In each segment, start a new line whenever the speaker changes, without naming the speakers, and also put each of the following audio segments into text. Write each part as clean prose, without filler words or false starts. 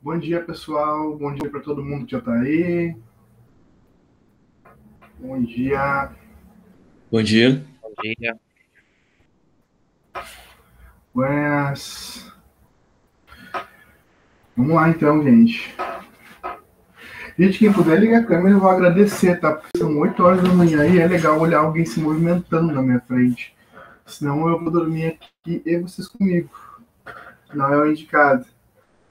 Bom dia, pessoal. Bom dia para todo mundo que já está aí. Bom dia.
Bom dia.
Bom dia.
Buenas. Vamos lá, então, gente. Gente, quem puder ligar a câmera, eu vou agradecer, tá? Porque são 8 horas da manhã e é legal olhar alguém se movimentando na minha frente. Senão eu vou dormir aqui e vocês comigo. Não é o indicado.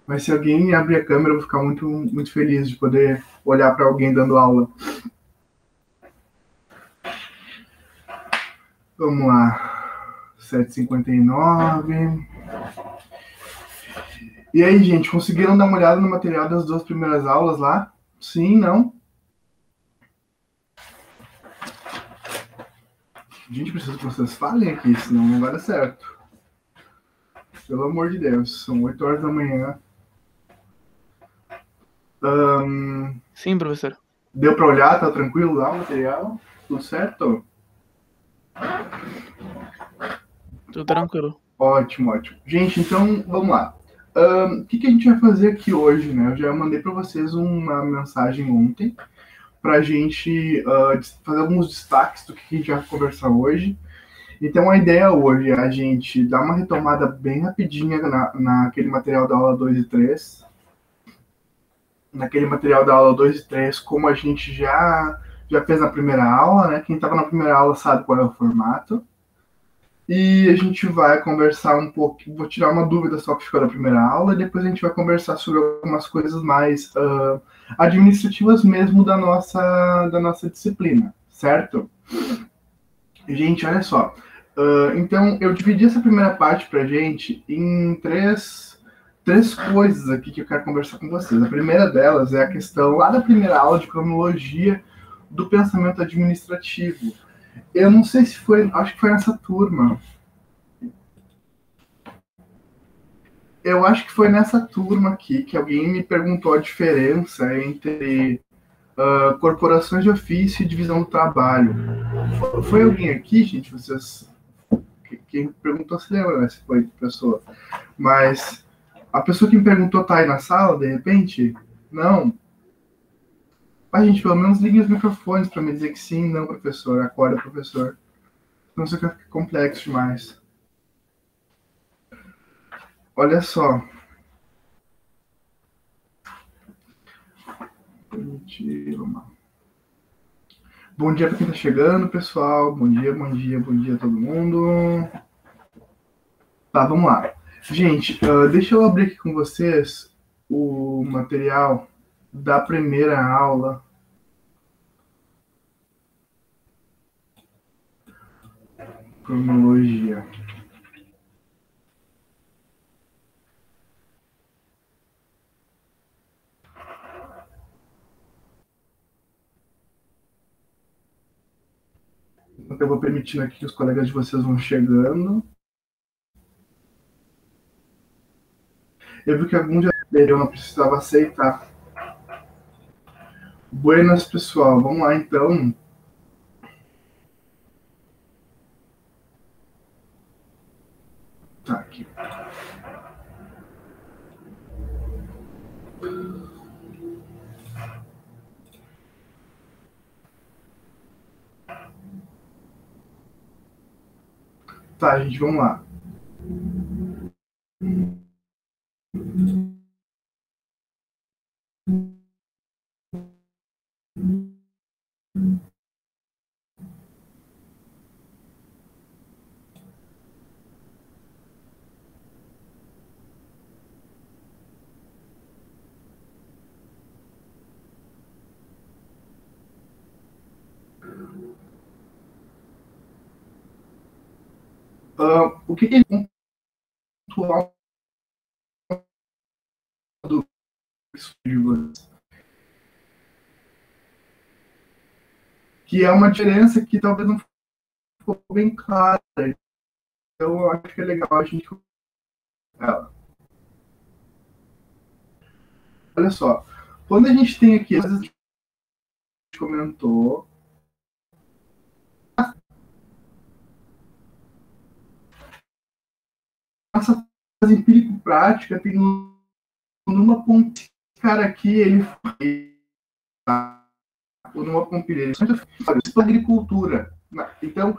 Mas se alguém abrir a câmera, eu vou ficar muito, muito feliz de poder olhar para alguém dando aula. Vamos lá. 7h59. E aí, gente, conseguiram dar uma olhada no material das 2 primeiras aulas lá? Sim, não? Gente, preciso que vocês falem aqui, senão não vai dar certo. Pelo amor de Deus, são 8 horas da manhã.
Sim, professor.
Deu para olhar? Tá tranquilo lá o material? Tudo certo?
Tudo tranquilo.
Ótimo, ótimo. Gente, então, vamos lá. O que a gente vai fazer aqui hoje, né? Eu já mandei para vocês uma mensagem ontem para a gente fazer alguns destaques do que a gente vai conversar hoje. Então, a ideia hoje é a gente dar uma retomada bem rapidinha naquele material da aula 2 e 3. Naquele material da aula 2 e 3, como a gente já fez na primeira aula, né? Quem estava na primeira aula sabe qual é o formato. E a gente vai conversar um pouco, vou tirar uma dúvida só que ficou da primeira aula, e depois a gente vai conversar sobre algumas coisas mais administrativas mesmo da nossa disciplina, certo? Gente, olha só. Então, eu dividi essa primeira parte pra gente em três coisas aqui que eu quero conversar com vocês. A primeira delas é a questão lá da primeira aula de cronologia do pensamento administrativo. Eu não sei se foi, acho que foi nessa turma. Eu acho que foi nessa turma aqui que alguém me perguntou a diferença entre corporações de ofício e divisão do trabalho. Foi alguém aqui, gente? Vocês. Quem perguntou se lembra, né? Se foi pessoa. Mas a pessoa que me perguntou tá aí na sala, de repente? Não. Mas, gente, pelo menos ligue os microfones para me dizer que sim, não, professor. Acorda, professor. Não sei o que fica complexo demais. Olha só. Vamos lá. Bom dia para quem está chegando, pessoal. Bom dia, bom dia, bom dia a todo mundo. Tá, vamos lá. Gente, deixa eu abrir aqui com vocês o material da primeira aula. Cronologia. Então, eu vou permitindo aqui que os colegas de vocês vão chegando. Eu vi que alguns já leram, não precisava aceitar. Buenas, pessoal. Vamos lá, então. Tá, aqui. Tá, gente, vamos lá. O que é pontual do que é uma diferença que talvez não ficou bem clara. Então, eu acho que é legal a gente. Olha só, quando a gente tem aqui, às vezes a gente comentou, essa fase empírico-prática tem numa ponte, cara aqui, ele foi numa Pompilha, agricultura. Então,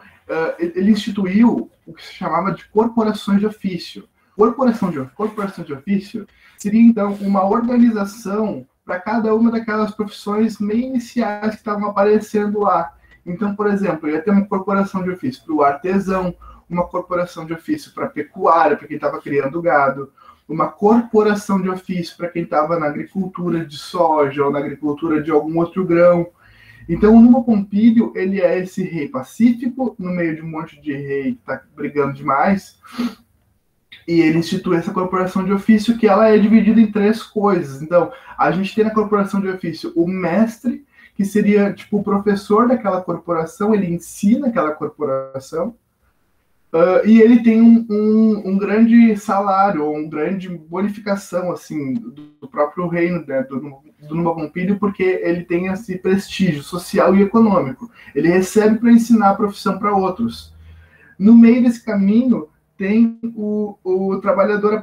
ele instituiu o que se chamava de corporações de ofício. Corporação de ofício seria, então, uma organização para cada uma daquelas profissões meio iniciais que estavam aparecendo lá. Então, por exemplo, ia ter uma corporação de ofício para o artesão, uma corporação de ofício para a pecuária, para quem estava criando gado, uma corporação de ofício para quem estava na agricultura de soja ou na agricultura de algum outro grão. Então, o Numa Pompílio, ele é esse rei pacífico, no meio de um monte de rei que está brigando demais, e ele institui essa corporação de ofício, que ela é dividida em 3 coisas. Então, a gente tem na corporação de ofício o mestre, que seria tipo o professor daquela corporação, ele ensina aquela corporação, e ele tem um grande salário, ou uma grande bonificação assim, do próprio reino, né, do Numa Pompílio, porque ele tem esse prestígio social e econômico. Ele recebe para ensinar a profissão para outros. No meio desse caminho, tem o trabalhador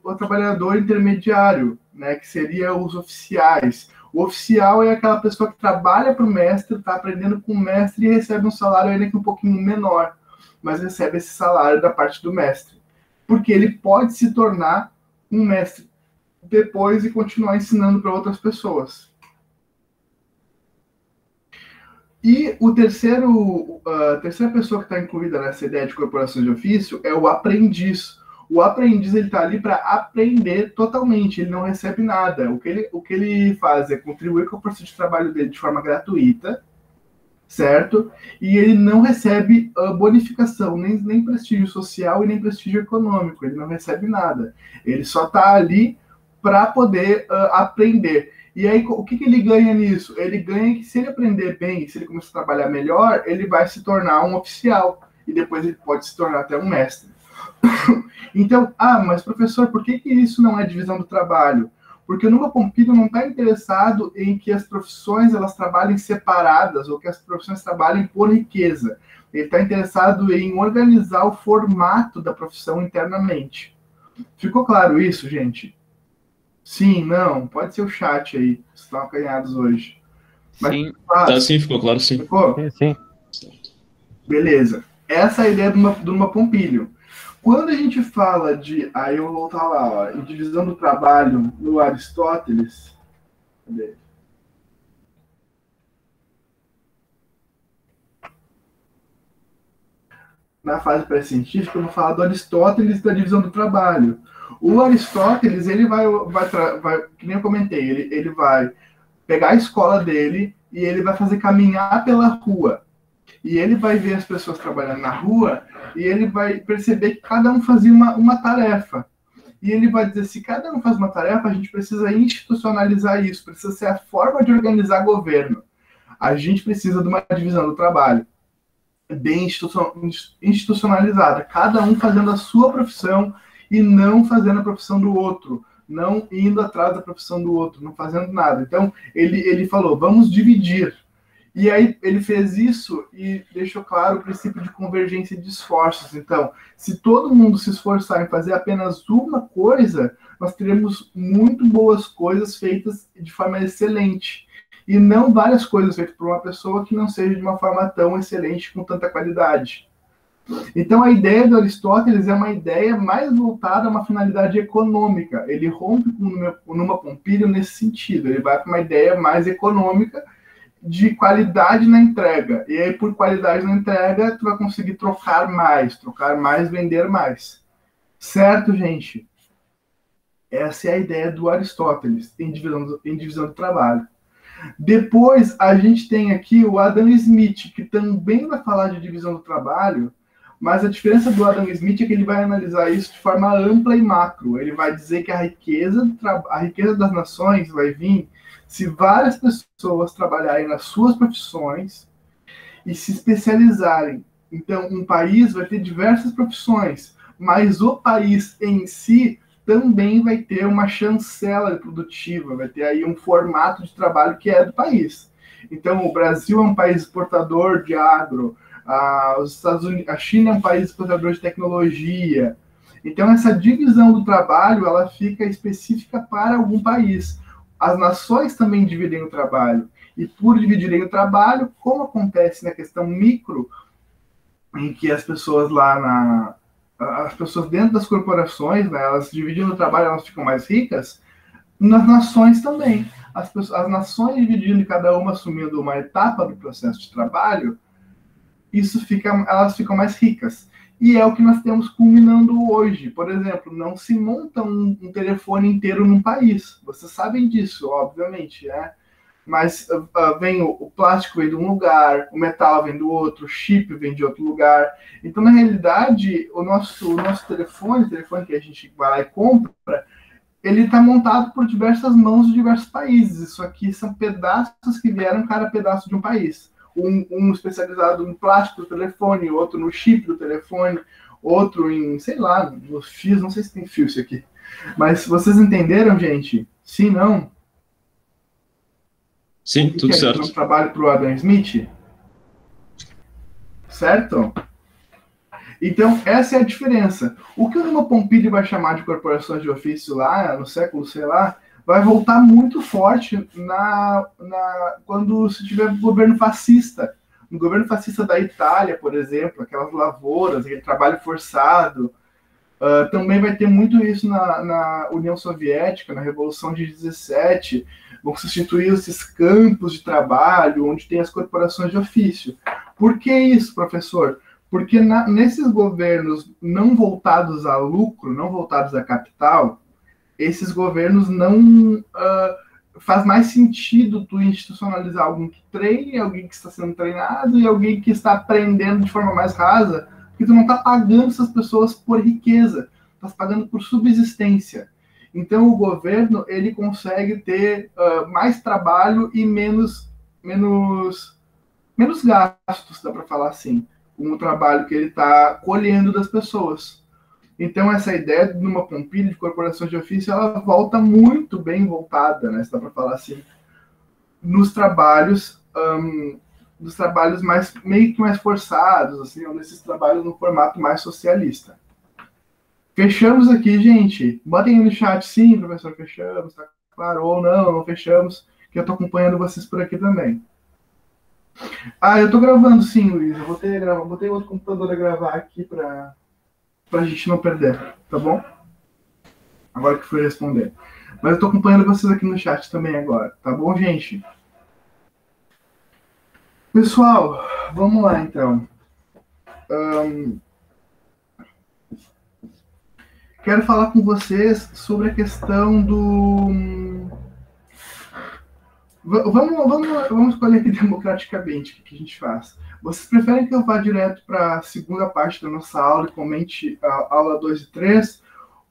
o trabalhador intermediário, né, que seria os oficiais. O oficial é aquela pessoa que trabalha para o mestre, está aprendendo com o mestre e recebe um salário ainda que um pouquinho menor, mas recebe esse salário da parte do mestre. Porque ele pode se tornar um mestre depois e continuar ensinando para outras pessoas. E a terceira pessoa que está incluída nessa ideia de corporação de ofício é o aprendiz. O aprendiz está ali para aprender totalmente, ele não recebe nada. O que ele faz é contribuir com o processo de trabalho dele de forma gratuita, certo? E ele não recebe bonificação, nem prestígio social e nem prestígio econômico, ele não recebe nada. Ele só está ali para poder aprender. E aí, o que ele ganha nisso? Ele ganha que se ele aprender bem, se ele começar a trabalhar melhor, ele vai se tornar um oficial. E depois ele pode se tornar até um mestre. Então, mas professor, por que isso não é divisão do trabalho? Porque o Numa Pompílio não está interessado em que as profissões elas trabalhem separadas ou que as profissões trabalhem por riqueza. Ele está interessado em organizar o formato da profissão internamente. Ficou claro isso, gente? Sim, não, pode ser o chat aí, vocês estão acanhados hoje.
Mas, sim.
Tá, sim, ficou claro, sim.
Ficou?
Sim.
Beleza. Essa é a ideia do Numa Pompílio. Quando a gente fala de... Aí eu vou voltar lá, ó, em divisão do trabalho no Aristóteles. Cadê? Na fase pré-científica, eu vou falar do Aristóteles e da divisão do trabalho. O Aristóteles, ele vai que nem eu comentei, ele vai pegar a escola dele e ele vai fazer caminhar pela rua. E ele vai ver as pessoas trabalhando na rua e ele vai perceber que cada um fazia uma tarefa. E ele vai dizer, se cada um faz uma tarefa, a gente precisa institucionalizar isso, precisa ser a forma de organizar governo. A gente precisa de uma divisão do trabalho bem institucionalizada, cada um fazendo a sua profissão e não fazendo a profissão do outro, não indo atrás da profissão do outro, não fazendo nada. Então, ele falou, vamos dividir. E aí ele fez isso e deixou claro o princípio de convergência de esforços. Então, se todo mundo se esforçar em fazer apenas uma coisa, nós teremos muito boas coisas feitas de forma excelente. E não várias coisas feitas por uma pessoa que não seja de uma forma tão excelente, com tanta qualidade. Então, a ideia do Aristóteles é uma ideia mais voltada a uma finalidade econômica. Ele rompe com o Numa Pompílio nesse sentido. Ele vai para uma ideia mais econômica, de qualidade na entrega. E aí, por qualidade na entrega, tu vai conseguir trocar mais, vender mais. Certo, gente? Essa é a ideia do Aristóteles em divisão do trabalho. Depois, a gente tem aqui o Adam Smith, que também vai falar de divisão do trabalho, mas a diferença do Adam Smith é que ele vai analisar isso de forma ampla e macro. Ele vai dizer que a riqueza das nações vai vir se várias pessoas trabalharem nas suas profissões e se especializarem. Então, um país vai ter diversas profissões, mas o país em si também vai ter uma chancela produtiva, vai ter aí um formato de trabalho que é do país. Então, o Brasil é um país exportador de agro, os Estados Unidos, a China é um país exportador de tecnologia, Então, essa divisão do trabalho, ela fica específica para algum país. As nações também dividem o trabalho. E por dividirem o trabalho, como acontece na questão micro, em que as pessoas as pessoas dentro das corporações, né, elas dividindo o trabalho, elas ficam mais ricas, nas nações também. As nações dividindo e cada uma assumindo uma etapa do processo de trabalho, elas ficam mais ricas. E é o que nós temos culminando hoje. Por exemplo, não se monta um telefone inteiro num país. Vocês sabem disso, obviamente, né? Mas vem o plástico vem de um lugar, o metal vem do outro, o chip vem de outro lugar. Então, na realidade, o nosso telefone, o telefone que a gente vai lá e compra, ele está montado por diversas mãos de diversos países. Isso aqui são pedaços que vieram cada pedaço de um país. Um especializado em plástico do telefone, outro no chip do telefone, outro em, sei lá, nos fios, não sei se tem fio isso aqui. Mas vocês entenderam, gente? Sim, não?
Sim, tudo certo.
Um trabalho para o Adam Smith? Certo? Então, essa é a diferença. O que o Lima Pompili vai chamar de corporações de ofício lá, no século, sei lá, vai voltar muito forte quando se tiver governo fascista. No governo fascista da Itália, por exemplo, aquelas lavouras, aquele trabalho forçado. Também vai ter muito isso na União Soviética, na Revolução de 17. Vão se instituir esses campos de trabalho, onde tem as corporações de ofício. Por que isso, professor? Porque nesses governos não voltados a lucro, não voltados a capital, esses governos não faz mais sentido tu institucionalizar alguém que treine, alguém que está sendo treinado e alguém que está aprendendo de forma mais rasa, porque tu não está pagando essas pessoas por riqueza, tu está pagando por subsistência. Então o governo ele consegue ter mais trabalho e menos gastos, dá para falar assim, com o trabalho que ele está colhendo das pessoas. Então, essa ideia de uma Pompili de corporações de ofício, ela volta muito bem voltada, né, se dá para falar assim, nos trabalhos meio que mais forçados, assim, ou nesses trabalhos no formato mais socialista. Fechamos aqui, gente. Botem aí no chat, sim, professor, fechamos, tá claro, ou não fechamos, que eu tô acompanhando vocês por aqui também. Eu tô gravando, sim, Luiz. Eu botei outro computador a gravar aqui pra gente não perder, tá bom? Agora que fui responder. Mas eu tô acompanhando vocês aqui no chat também agora, tá bom, gente? Pessoal, vamos lá, então. Quero falar com vocês sobre a questão do... Vamos escolher aqui democraticamente o que a gente faz. Vocês preferem que eu vá direto para a segunda parte da nossa aula e comente a aula 2 e 3?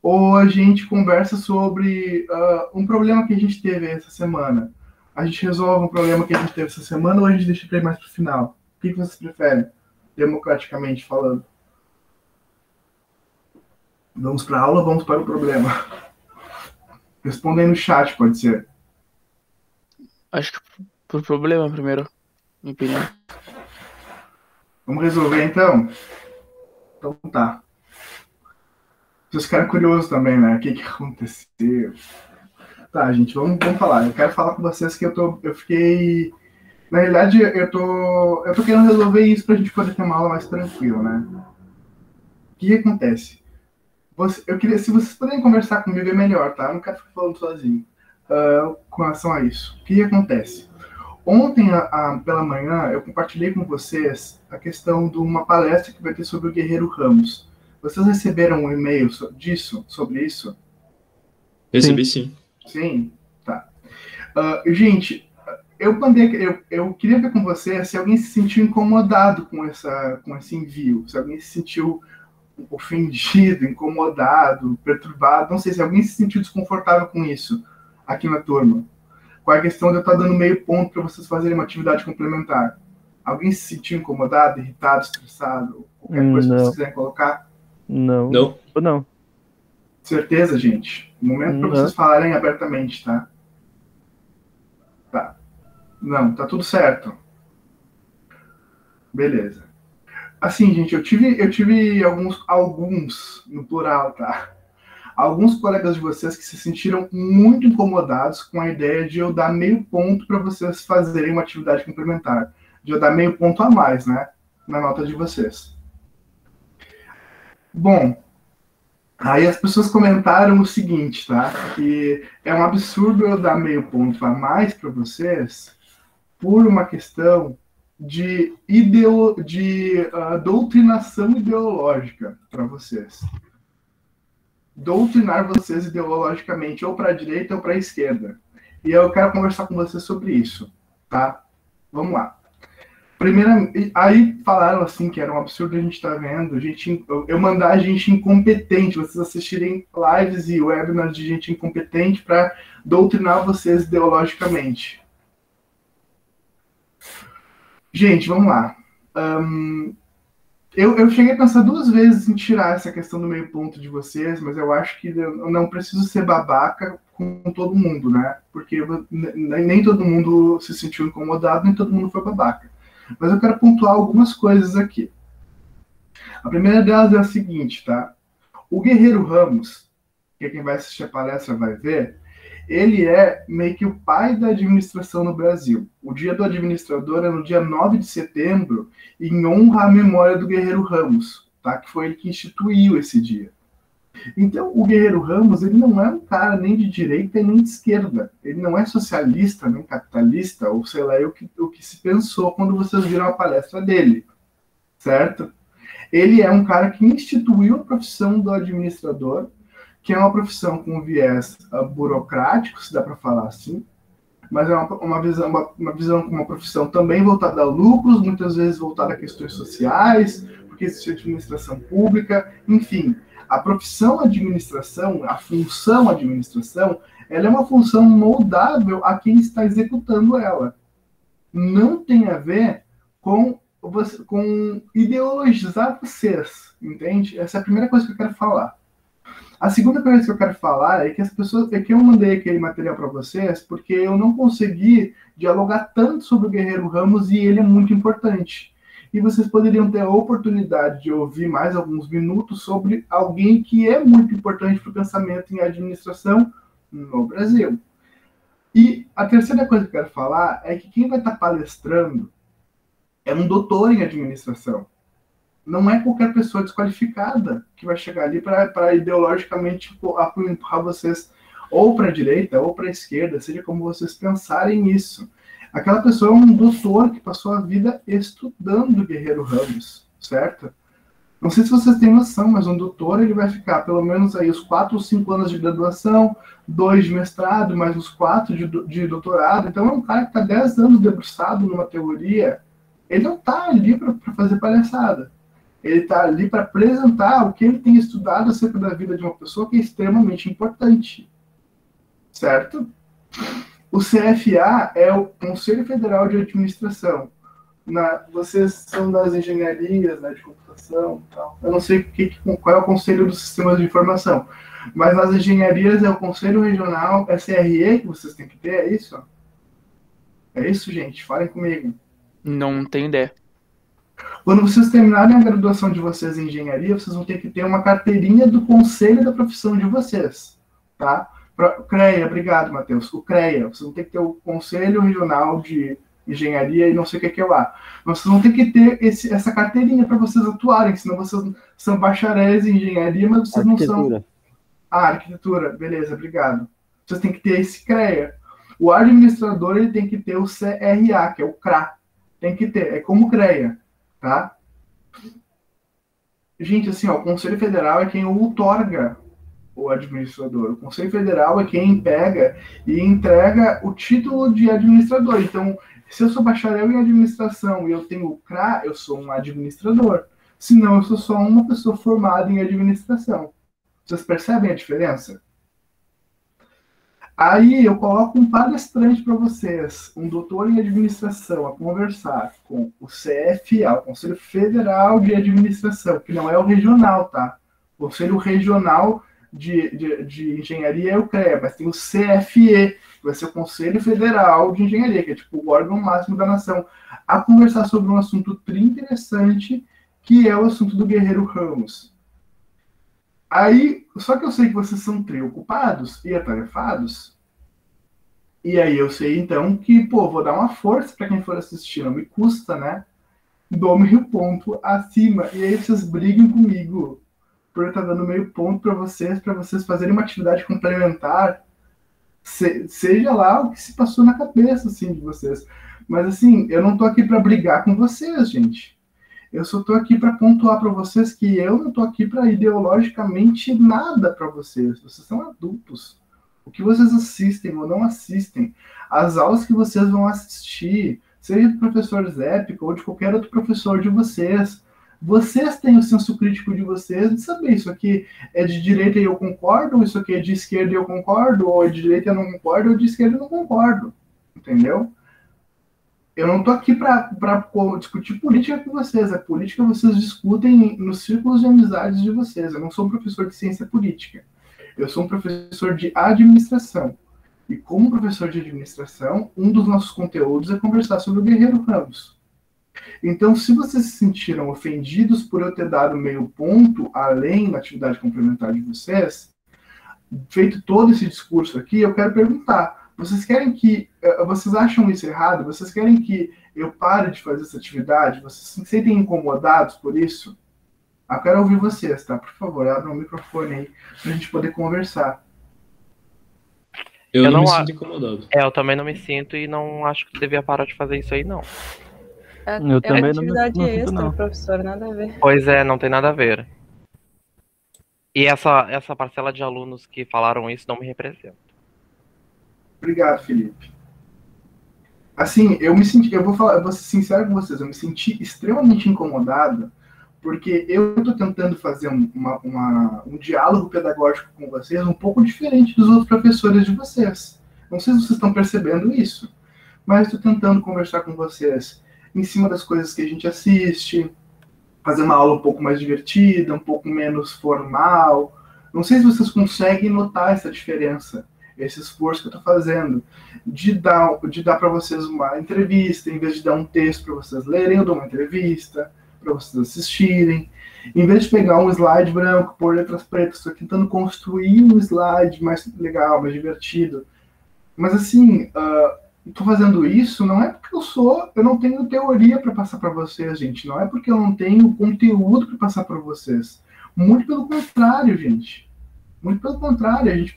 Ou a gente conversa sobre um problema que a gente teve essa semana? A gente resolve um problema que a gente teve essa semana ou a gente deixa para ir mais para o final? O que vocês preferem, democraticamente falando? Vamos para a aula ou vamos para o problema? Respondem no chat, pode ser.
Acho que por problema primeiro, minha opinião.
Vamos resolver então? Então tá. Vocês ficaram curiosos também, né? O que aconteceu? Tá, gente, vamos falar. Eu quero falar com vocês que eu fiquei... Na realidade, eu tô querendo resolver isso pra gente poder ter uma aula mais tranquila, né? O que acontece? Se vocês puderem conversar comigo é melhor, tá? Eu não quero ficar falando sozinho com relação a isso. O que acontece? Ontem, pela manhã, eu compartilhei com vocês a questão de uma palestra que vai ter sobre o Guerreiro Ramos. Vocês receberam um e-mail sobre isso?
Recebi sim.
Sim? Tá. Gente, eu queria ver com você se alguém se sentiu incomodado com esse envio, se alguém se sentiu ofendido, incomodado, perturbado, não sei se alguém se sentiu desconfortável com isso aqui na turma. Com a questão de eu estar dando meio ponto para vocês fazerem uma atividade complementar. Alguém se sentiu incomodado, irritado, estressado? Qualquer coisa que vocês quiserem colocar?
Não.
Não.
Certeza, gente? Momento para vocês falarem abertamente, tá? Tá. Não, tá tudo certo. Beleza. Assim, gente, eu tive alguns, no plural, tá? Alguns colegas de vocês que se sentiram muito incomodados com a ideia de eu dar meio ponto para vocês fazerem uma atividade complementar. De eu dar meio ponto a mais, né? Na nota de vocês. Bom, aí as pessoas comentaram o seguinte, tá? Que é um absurdo eu dar meio ponto a mais para vocês por uma questão de doutrinação ideológica para vocês. Doutrinar vocês ideologicamente ou para a direita ou para a esquerda. E eu quero conversar com vocês sobre isso, tá? Vamos lá. Primeiro, aí falaram assim que era um absurdo a gente estar vendo, eu mandar gente incompetente, vocês assistirem lives e webinars de gente incompetente para doutrinar vocês ideologicamente. Gente, vamos lá. Eu cheguei a pensar 2 vezes em tirar essa questão do meio ponto de vocês, mas eu acho que eu não preciso ser babaca com todo mundo, né? Porque nem todo mundo se sentiu incomodado, nem todo mundo foi babaca. Mas eu quero pontuar algumas coisas aqui. A primeira delas é a seguinte, tá? O Guerreiro Ramos, que quem vai assistir a palestra vai ver, ele é meio que o pai da administração no Brasil. O dia do administrador é no dia 9 de setembro, em honra à memória do Guerreiro Ramos, tá? Que foi ele que instituiu esse dia. Então, o Guerreiro Ramos, ele não é um cara nem de direita nem de esquerda. Ele não é socialista, nem capitalista, ou sei lá, o que se pensou quando vocês viram a palestra dele, certo? Ele é um cara que instituiu a profissão do administrador, que é uma profissão com viés burocrático, se dá para falar assim, mas é uma visão com uma profissão também voltada a lucros, muitas vezes voltada a questões sociais, porque existe administração pública, enfim. A profissão administração, a função administração, ela é uma função moldável a quem está executando ela. Não tem a ver com ideologizar vocês, entende? Essa é a primeira coisa que eu quero falar. A segunda coisa que eu quero falar é que eu mandei aquele material para vocês porque eu não consegui dialogar tanto sobre o Guerreiro Ramos e ele é muito importante. E vocês poderiam ter a oportunidade de ouvir mais alguns minutos sobre alguém que é muito importante para o pensamento em administração no Brasil. E a terceira coisa que eu quero falar é que quem vai estar palestrando é um doutor em administração. Não é qualquer pessoa desqualificada que vai chegar ali para ideologicamente empurrar vocês ou para a direita ou para a esquerda, seja como vocês pensarem nisso. Aquela pessoa é um doutor que passou a vida estudando Guerreiro Ramos, certo? Não sei se vocês têm noção, mas um doutor ele vai ficar pelo menos aí os 4 ou 5 anos de graduação, 2 de mestrado, mais os 4 de doutorado. Então é um cara que está 10 anos debruçado numa teoria. Ele não está ali para fazer palhaçada. Ele está ali para apresentar o que ele tem estudado acerca da vida de uma pessoa que é extremamente importante. Certo? O CFA é o Conselho Federal de Administração. Vocês são das engenharias, né, de computação e tal. Eu não sei qual é o Conselho dos Sistemas de Informação. Mas nas engenharias é o Conselho Regional SRE que vocês têm que ter, é isso? É isso, gente? Falem comigo.
Não tenho ideia.
Quando vocês terminarem a graduação de vocês em engenharia, vocês vão ter que ter uma carteirinha do conselho da profissão de vocês, tá? CREA, obrigado, Matheus. O CREA, vocês vão ter que ter o Conselho Regional de Engenharia e não sei o que é lá. Mas vocês vão ter que ter essa carteirinha para vocês atuarem, senão vocês são bacharéis em engenharia, mas vocês não são... Arquitetura, beleza, obrigado. Vocês têm que ter esse CREA. O administrador ele tem que ter o CRA, que é o CRA. Tem que ter, é como o CREA. Tá? Gente, assim, ó, o Conselho Federal é quem outorga o administrador. O Conselho Federal é quem pega e entrega o título de administrador. Então, se eu sou bacharel em administração e eu tenho o CRA, eu sou um administrador. Senão, eu sou só uma pessoa formada em administração. Vocês percebem a diferença? Aí eu coloco um palestrante para vocês, um doutor em administração, a conversar com o CFA, o Conselho Federal de Administração, que não é o regional, tá? O Conselho Regional de Engenharia é o CREA, mas tem o CFE, que vai ser o Conselho Federal de Engenharia, que é tipo o órgão máximo da nação, a conversar sobre um assunto interessante que é o assunto do Guerreiro Ramos. Aí, só que eu sei que vocês são preocupados e atarefados, e aí eu sei então que, pô, vou dar uma força para quem for assistir, não me custa, né? Dou meio ponto acima, e aí vocês briguem comigo por eu estar dando meio ponto para vocês fazerem uma atividade complementar, seja lá o que se passou na cabeça, assim, de vocês. Mas, assim, eu não tô aqui para brigar com vocês, gente. Eu só tô aqui para pontuar para vocês que eu não tô aqui para ideologicamente nada para vocês. Vocês são adultos. O que vocês assistem ou não assistem, as aulas que vocês vão assistir, seja do professor Zépico ou de qualquer outro professor de vocês, vocês têm o senso crítico de vocês de saber isso aqui é de direita e eu concordo, ou isso aqui é de esquerda e eu concordo, ou é de direita e eu não concordo, ou de esquerda e eu não concordo. Entendeu? Eu não tô aqui para discutir política com vocês. A política vocês discutem nos círculos de amizades de vocês. Eu não sou um professor de ciência política. Eu sou um professor de administração. E como professor de administração, um dos nossos conteúdos é conversar sobre o Guerreiro Ramos. Então, se vocês se sentiram ofendidos por eu ter dado meio ponto além da atividade complementar de vocês, feito todo esse discurso aqui, eu quero perguntar, vocês querem que, vocês acham isso errado? Vocês querem que eu pare de fazer essa atividade? Vocês se sentem incomodados por isso? Eu quero ouvir vocês, tá? Por favor, abram o microfone aí pra gente poder conversar.
Eu não me sinto incomodado.
Eu também não me sinto e não acho que devia parar de fazer isso aí, não.
Eu também atividade extra, não. Professor, nada a ver.
Pois é, não tem nada a ver. E essa parcela de alunos que falaram isso não me representa.
Obrigado, Felipe. Assim, eu vou ser sincero com vocês, eu me senti extremamente incomodado, porque eu estou tentando fazer um diálogo pedagógico com vocês um pouco diferente dos outros professores de vocês. Não sei se vocês estão percebendo isso, mas estou tentando conversar com vocês em cima das coisas que a gente assiste, fazer uma aula um pouco mais divertida, um pouco menos formal. Não sei se vocês conseguem notar essa diferença, esse esforço que eu estou fazendo, de dar para vocês uma entrevista, em vez de dar um texto para vocês lerem, eu dou uma entrevista para vocês assistirem. Em vez de pegar um slide branco, pôr letras pretas, estou tentando construir um slide mais legal, mais divertido. Mas assim, estou fazendo isso não é porque eu não tenho teoria para passar para vocês, gente. Não é porque eu não tenho conteúdo para passar para vocês. Muito pelo contrário, gente. Muito pelo contrário. A gente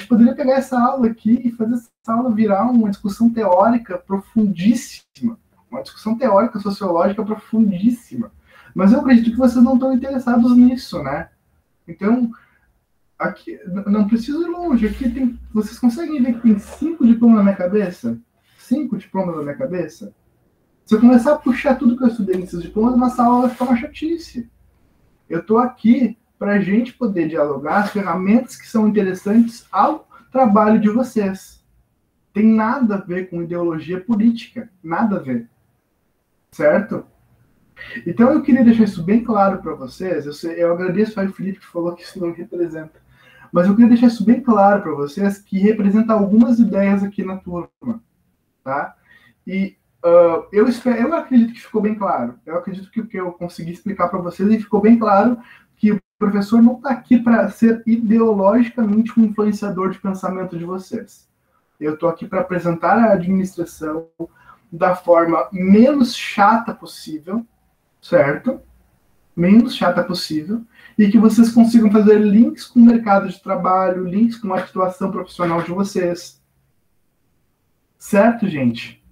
poderia pegar essa aula aqui e fazer essa aula virar uma discussão teórica profundíssima. Uma discussão teórica sociológica profundíssima. Mas eu acredito que vocês não estão interessados nisso, né? Então, aqui, não preciso ir longe. Aqui vocês conseguem ver que tem 5 diplomas na minha cabeça? 5 diplomas na minha cabeça? Se eu começar a puxar tudo que eu estudei nesses diplomas, nossa aula vai ficar uma chatice. Eu estou aqui para a gente poder dialogar as ferramentas que são interessantes ao trabalho de vocês. Tem nada a ver com ideologia política. Nada a ver. Certo? Então eu queria deixar isso bem claro para vocês. Eu agradeço ao Felipe que falou que isso não representa. Mas eu queria deixar isso bem claro para vocês que representa algumas ideias aqui na turma. Tá? E eu acredito que ficou bem claro. Eu acredito que o que eu consegui explicar para vocês e ficou bem claro que o professor não está aqui para ser ideologicamente um influenciador de pensamento de vocês. Eu estou aqui para apresentar a administração da forma menos chata possível, certo? Menos chata possível, e que vocês consigam fazer links com o mercado de trabalho, links com a atuação profissional de vocês. Certo, gente?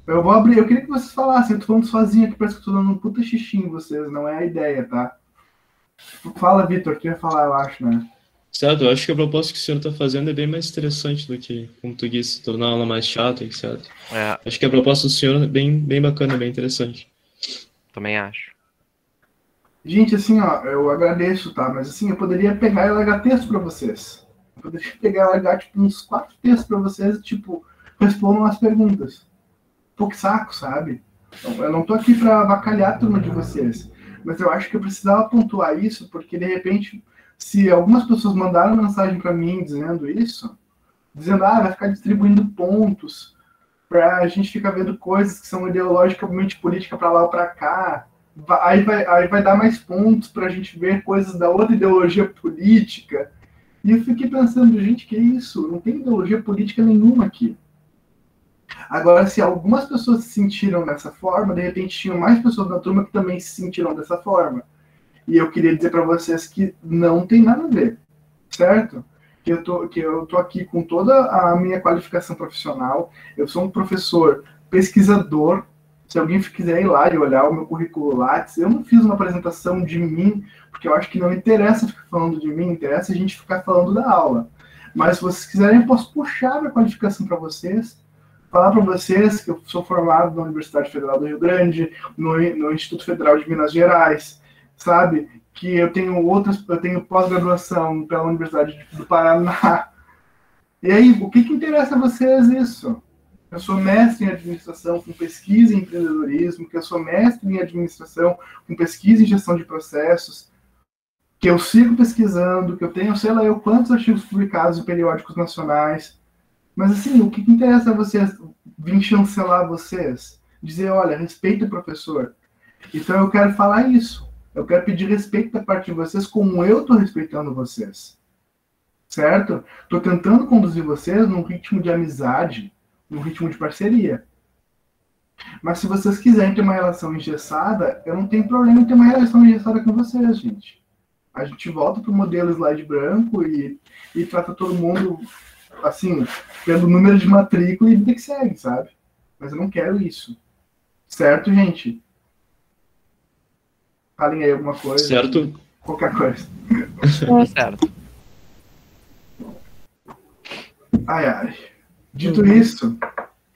Eu queria que vocês falassem, eu tô falando sozinho aqui, parece que eu tô dando um puta xixi em vocês, não é a ideia, tá? Fala, Vitor, tu ia falar, eu acho, né?
Certo, eu acho que a proposta que o senhor está fazendo é bem mais interessante do que, como tu disse, tornar a aula mais chata, etc. Acho que a proposta do senhor é bem bacana, bem interessante.
Também acho.
Gente, assim, ó, eu agradeço, tá? Mas assim, eu poderia pegar e largar texto para vocês. Eu poderia pegar e largar, tipo, uns 4 textos para vocês, tipo, respondam as perguntas. Pô, que saco, sabe? Eu não tô aqui para avacalhar a turma de vocês. Mas eu acho que eu precisava pontuar isso, porque, de repente, se algumas pessoas mandaram mensagem para mim dizendo isso, dizendo, vai ficar distribuindo pontos para a gente ficar vendo coisas que são ideologicamente políticas para lá ou para cá. Aí vai dar mais pontos para a gente ver coisas da outra ideologia política. E eu fiquei pensando, gente, que isso? Não tem ideologia política nenhuma aqui. Agora, se algumas pessoas se sentiram dessa forma, de repente tinham mais pessoas na turma que também se sentiram dessa forma. E eu queria dizer para vocês que não tem nada a ver, certo? Que eu tô aqui com toda a minha qualificação profissional. Eu sou um professor pesquisador. Se alguém quiser ir lá e olhar o meu currículo Lattes, eu não fiz uma apresentação de mim, porque eu acho que não interessa ficar falando de mim, interessa a gente ficar falando da aula. Mas se vocês quiserem, eu posso puxar minha qualificação para vocês, falar para vocês que eu sou formado na Universidade Federal do Rio Grande, no Instituto Federal de Minas Gerais, sabe? Que eu tenho pós-graduação pela Universidade do Paraná. E aí, o que interessa a vocês isso? Eu sou mestre em administração com pesquisa em empreendedorismo, que eu sou mestre em administração com pesquisa em gestão de processos, que eu sigo pesquisando, que eu tenho, sei lá, quantos artigos publicados em periódicos nacionais. Mas assim, o que interessa a vocês? Vim chancelar vocês? Dizer, olha, respeita o professor. Então eu quero falar isso. Eu quero pedir respeito da parte de vocês como eu estou respeitando vocês. Certo? Estou tentando conduzir vocês num ritmo de amizade, num ritmo de parceria. Mas se vocês quiserem ter uma relação engessada, eu não tenho problema em ter uma relação engessada com vocês, gente. A gente volta para o modelo slide branco e trata todo mundo, assim, pelo número de matrícula e vida que segue, sabe? Mas eu não quero isso. Certo, gente? Falem aí alguma coisa.
Certo.
Qualquer coisa.
Certo.
Ai. Dito isso,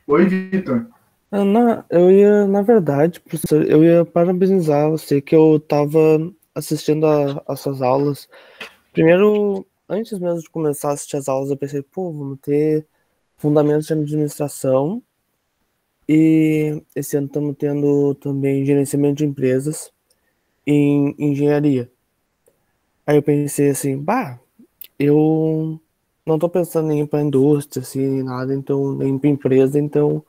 oi, Vitor.
Na verdade, professor, eu ia parabenizar você que eu estava assistindo as suas aulas. Primeiro, antes mesmo de começar a assistir as aulas, eu pensei, vamos ter fundamentos de administração. E esse ano estamos tendo também gerenciamento de empresas em engenharia. Aí eu pensei assim, eu não estou pensando em ir para a indústria, assim, nada, então, nem para empresa, então,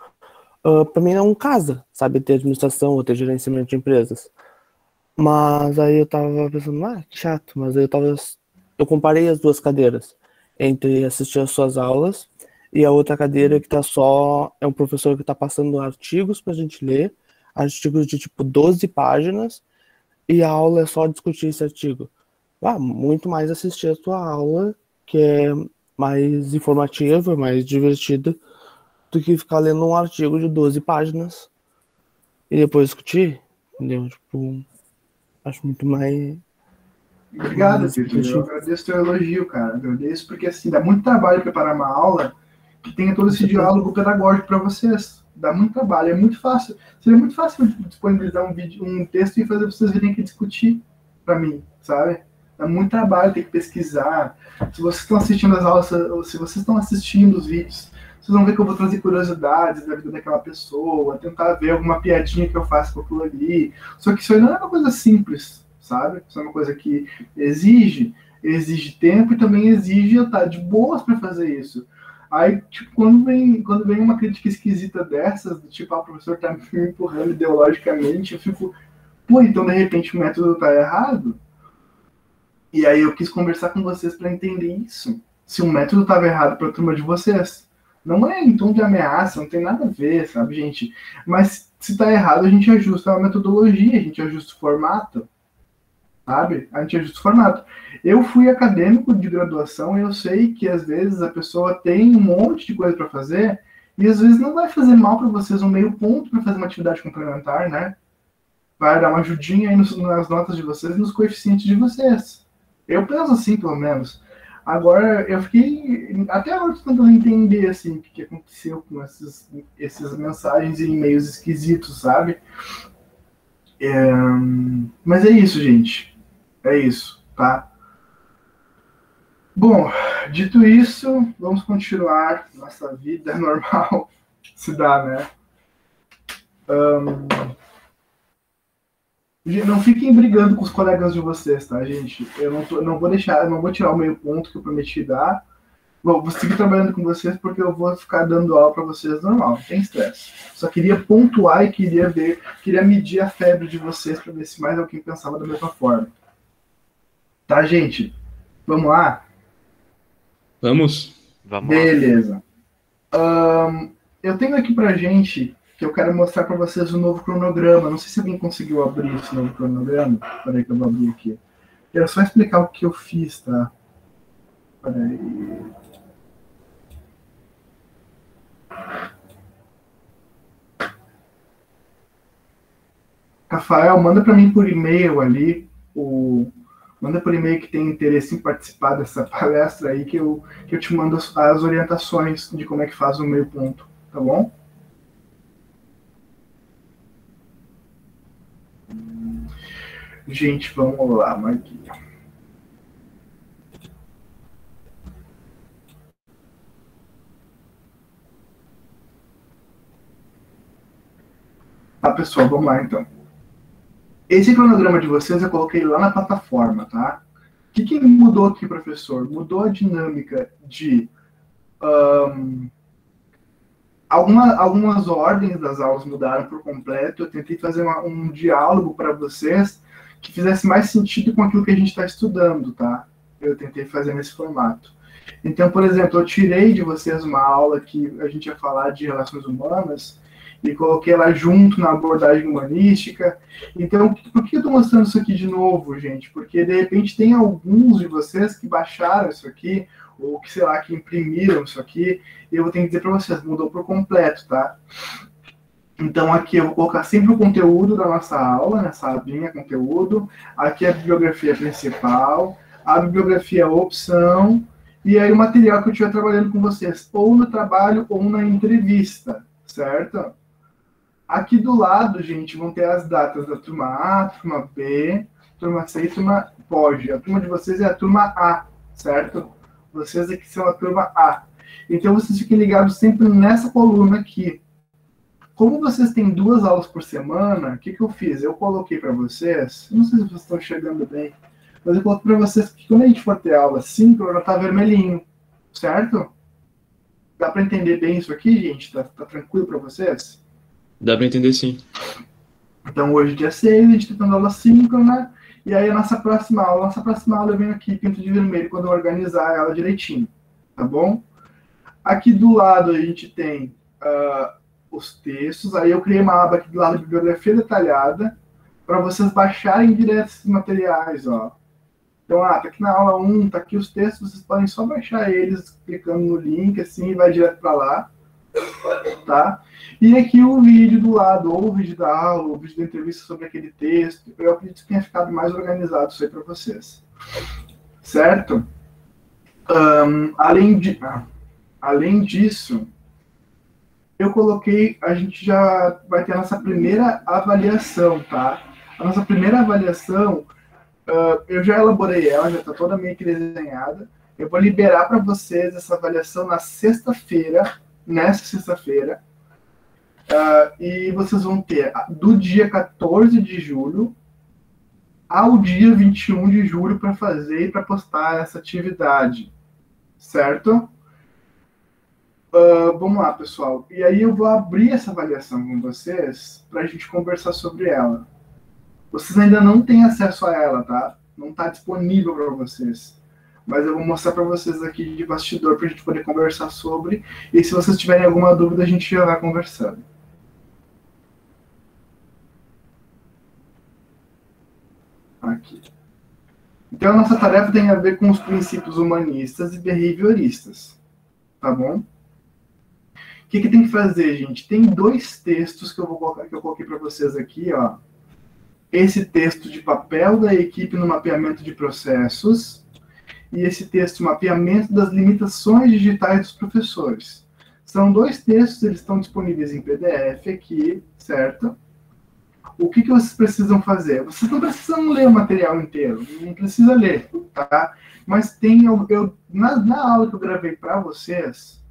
para mim não casa, sabe, ter administração ou ter gerenciamento de empresas. Mas aí eu tava pensando, que chato, mas aí eu comparei as duas cadeiras, entre assistir as suas aulas e a outra cadeira que é um professor que está passando artigos para a gente ler, artigos de tipo 12 páginas, e a aula é só discutir esse artigo. Muito mais assistir a sua aula, que é mais informativa, mais divertida, do que ficar lendo um artigo de 12 páginas e depois discutir, entendeu? Tipo, acho muito mais...
Obrigado, Vitor. Eu agradeço o teu elogio, cara. Agradeço porque, assim, dá muito trabalho preparar uma aula que tenha todo esse diálogo pedagógico para vocês. Dá muito trabalho, é muito fácil. Seria muito fácil disponibilizar um texto e fazer vocês virem aqui discutir para mim, sabe? Dá muito trabalho, tem que pesquisar. Se vocês estão assistindo as aulas, se vocês estão assistindo os vídeos, vocês vão ver que eu vou trazer curiosidades da vida daquela pessoa, tentar ver alguma piadinha que eu faço com aquilo ali. Só que isso aí não é uma coisa simples, sabe? Isso é uma coisa que exige tempo e também exige eu estar de boas para fazer isso. Aí, tipo, quando vem uma crítica esquisita dessas, do tipo, o professor tá me empurrando ideologicamente, eu fico, então de repente o método tá errado? E aí eu quis conversar com vocês para entender isso. Se o método estava errado para a turma de vocês. Não é em tom de ameaça, não tem nada a ver, sabe, gente? Mas se está errado, a gente ajusta a metodologia, a gente ajusta o formato, sabe? A gente ajusta o formato. Eu fui acadêmico de graduação e eu sei que às vezes a pessoa tem um monte de coisa para fazer e às vezes não vai fazer mal para vocês um meio ponto para fazer uma atividade complementar, né? Vai dar uma ajudinha aí nas notas de vocês e nos coeficientes de vocês. Eu penso assim, pelo menos. Agora, eu fiquei até agora tentando entender assim, o que aconteceu com essas mensagens e e-mails esquisitos, sabe? Mas é isso, gente. É isso, tá? Bom, dito isso, vamos continuar nossa vida normal, se dá, né? Não fiquem brigando com os colegas de vocês, tá, gente? Eu não vou tirar o meio ponto que eu prometi dar. vou seguir trabalhando com vocês porque eu vou ficar dando aula para vocês normal, não tem estresse. Só queria pontuar e queria medir a febre de vocês para ver se mais alguém pensava da mesma forma. Tá, gente? Vamos lá?
Vamos.
Beleza. Eu tenho aqui pra gente que eu quero mostrar para vocês o novo cronograma. Não sei se alguém conseguiu abrir esse novo cronograma. Peraí que eu vou abrir aqui. Quero só explicar o que eu fiz, tá? Peraí. Rafael, manda para mim por e-mail ali, manda por e-mail que tem interesse em participar dessa palestra aí, que eu te mando as orientações de como é que faz o meio ponto, tá bom? Gente, vamos lá, Marquinhos. Tá, pessoal, vamos lá então. Esse cronograma de vocês eu coloquei lá na plataforma, tá? O que mudou aqui, professor? Mudou a dinâmica de algumas ordens das aulas mudaram por completo. Eu tentei fazer um diálogo para vocês que fizesse mais sentido com aquilo que a gente está estudando, tá? Eu tentei fazer nesse formato. Então, por exemplo, eu tirei de vocês uma aula que a gente ia falar de relações humanas e coloquei ela junto na abordagem humanística. Então, por que eu estou mostrando isso aqui de novo, gente? Porque, de repente, tem alguns de vocês que baixaram isso aqui, ou que, sei lá, que imprimiram isso aqui, e eu vou ter que dizer para vocês, mudou por completo, tá? Então, aqui eu vou colocar sempre o conteúdo da nossa aula, nessa abinha conteúdo. Aqui é a bibliografia principal, a bibliografia opção, e aí o material que eu estiver trabalhando com vocês, ou no trabalho ou na entrevista, certo? Aqui do lado, gente, vão ter as datas da turma A, turma B, turma C e turma POG. A turma de vocês é a turma A, certo? Vocês aqui são a turma A. Então, vocês fiquem ligados sempre nessa coluna aqui. Como vocês têm 2 aulas por semana, o que eu fiz? Eu coloquei para vocês, não sei se vocês estão chegando bem, mas eu coloquei para vocês que quando a gente for ter aula síncrona, tá vermelhinho, certo? Dá para entender bem isso aqui, gente? Tá tranquilo para vocês?
Dá para entender, sim.
Então, hoje, dia 6, a gente está tendo aula síncrona, e aí a nossa próxima aula eu venho aqui, pinto de vermelho, quando eu organizar ela direitinho, tá bom? Aqui do lado a gente tem os textos, aí eu criei uma aba aqui do lado de bibliografia detalhada, para vocês baixarem direto esses materiais, ó. Então, tá aqui na aula 1, tá aqui os textos, vocês podem só baixar eles, clicando no link, assim, e vai direto para lá, tá? E aqui o vídeo do lado, ou o vídeo da aula, ou o vídeo da entrevista sobre aquele texto. Eu acredito que tenha ficado mais organizado isso aí para vocês. Certo? Além disso, eu coloquei, a gente já vai ter a nossa primeira avaliação, tá? A nossa primeira avaliação, eu já elaborei ela, já está toda meio que desenhada. Eu vou liberar para vocês essa avaliação na sexta-feira, nessa sexta-feira. E vocês vão ter do dia 14 de julho ao dia 21 de julho para fazer e para postar essa atividade, certo? Vamos lá, pessoal. E aí eu vou abrir essa avaliação com vocês para a gente conversar sobre ela. Vocês ainda não têm acesso a ela, tá? Não está disponível para vocês. Mas eu vou mostrar para vocês aqui de bastidor para a gente poder conversar sobre. E se vocês tiverem alguma dúvida, a gente já vai conversando. Aqui. Então, a nossa tarefa tem a ver com os princípios humanistas e behavioristas. Tá bom? O que tem que fazer, gente? Tem 2 textos que eu coloquei para vocês aqui, ó. Esse texto de papel da equipe no mapeamento de processos e esse texto, mapeamento das limitações digitais dos professores. São 2 textos, eles estão disponíveis em PDF aqui, certo? O que vocês precisam fazer? Vocês não precisam ler o material inteiro, não precisa ler, tá? Mas tem, na aula que eu gravei para vocês,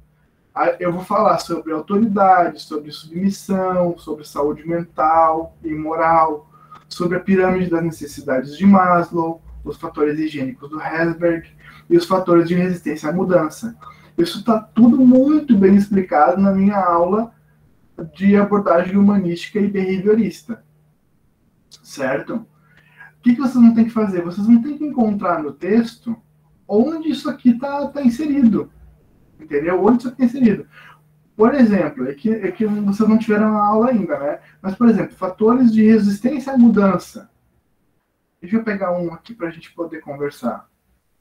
eu vou falar sobre autoridade, sobre submissão, sobre saúde mental e moral, sobre a pirâmide das necessidades de Maslow, os fatores higiênicos do Herzberg e os fatores de resistência à mudança. Isso está tudo muito bem explicado na minha aula de abordagem humanística e behaviorista. Certo? O que vocês não têm que fazer? Vocês não têm que encontrar no texto onde isso aqui está inserido. Entendeu? Onde isso aqui está inserido. Por exemplo, é que vocês não tiveram a aula ainda, né? Mas, por exemplo, fatores de resistência à mudança. Deixa eu pegar um aqui para a gente poder conversar.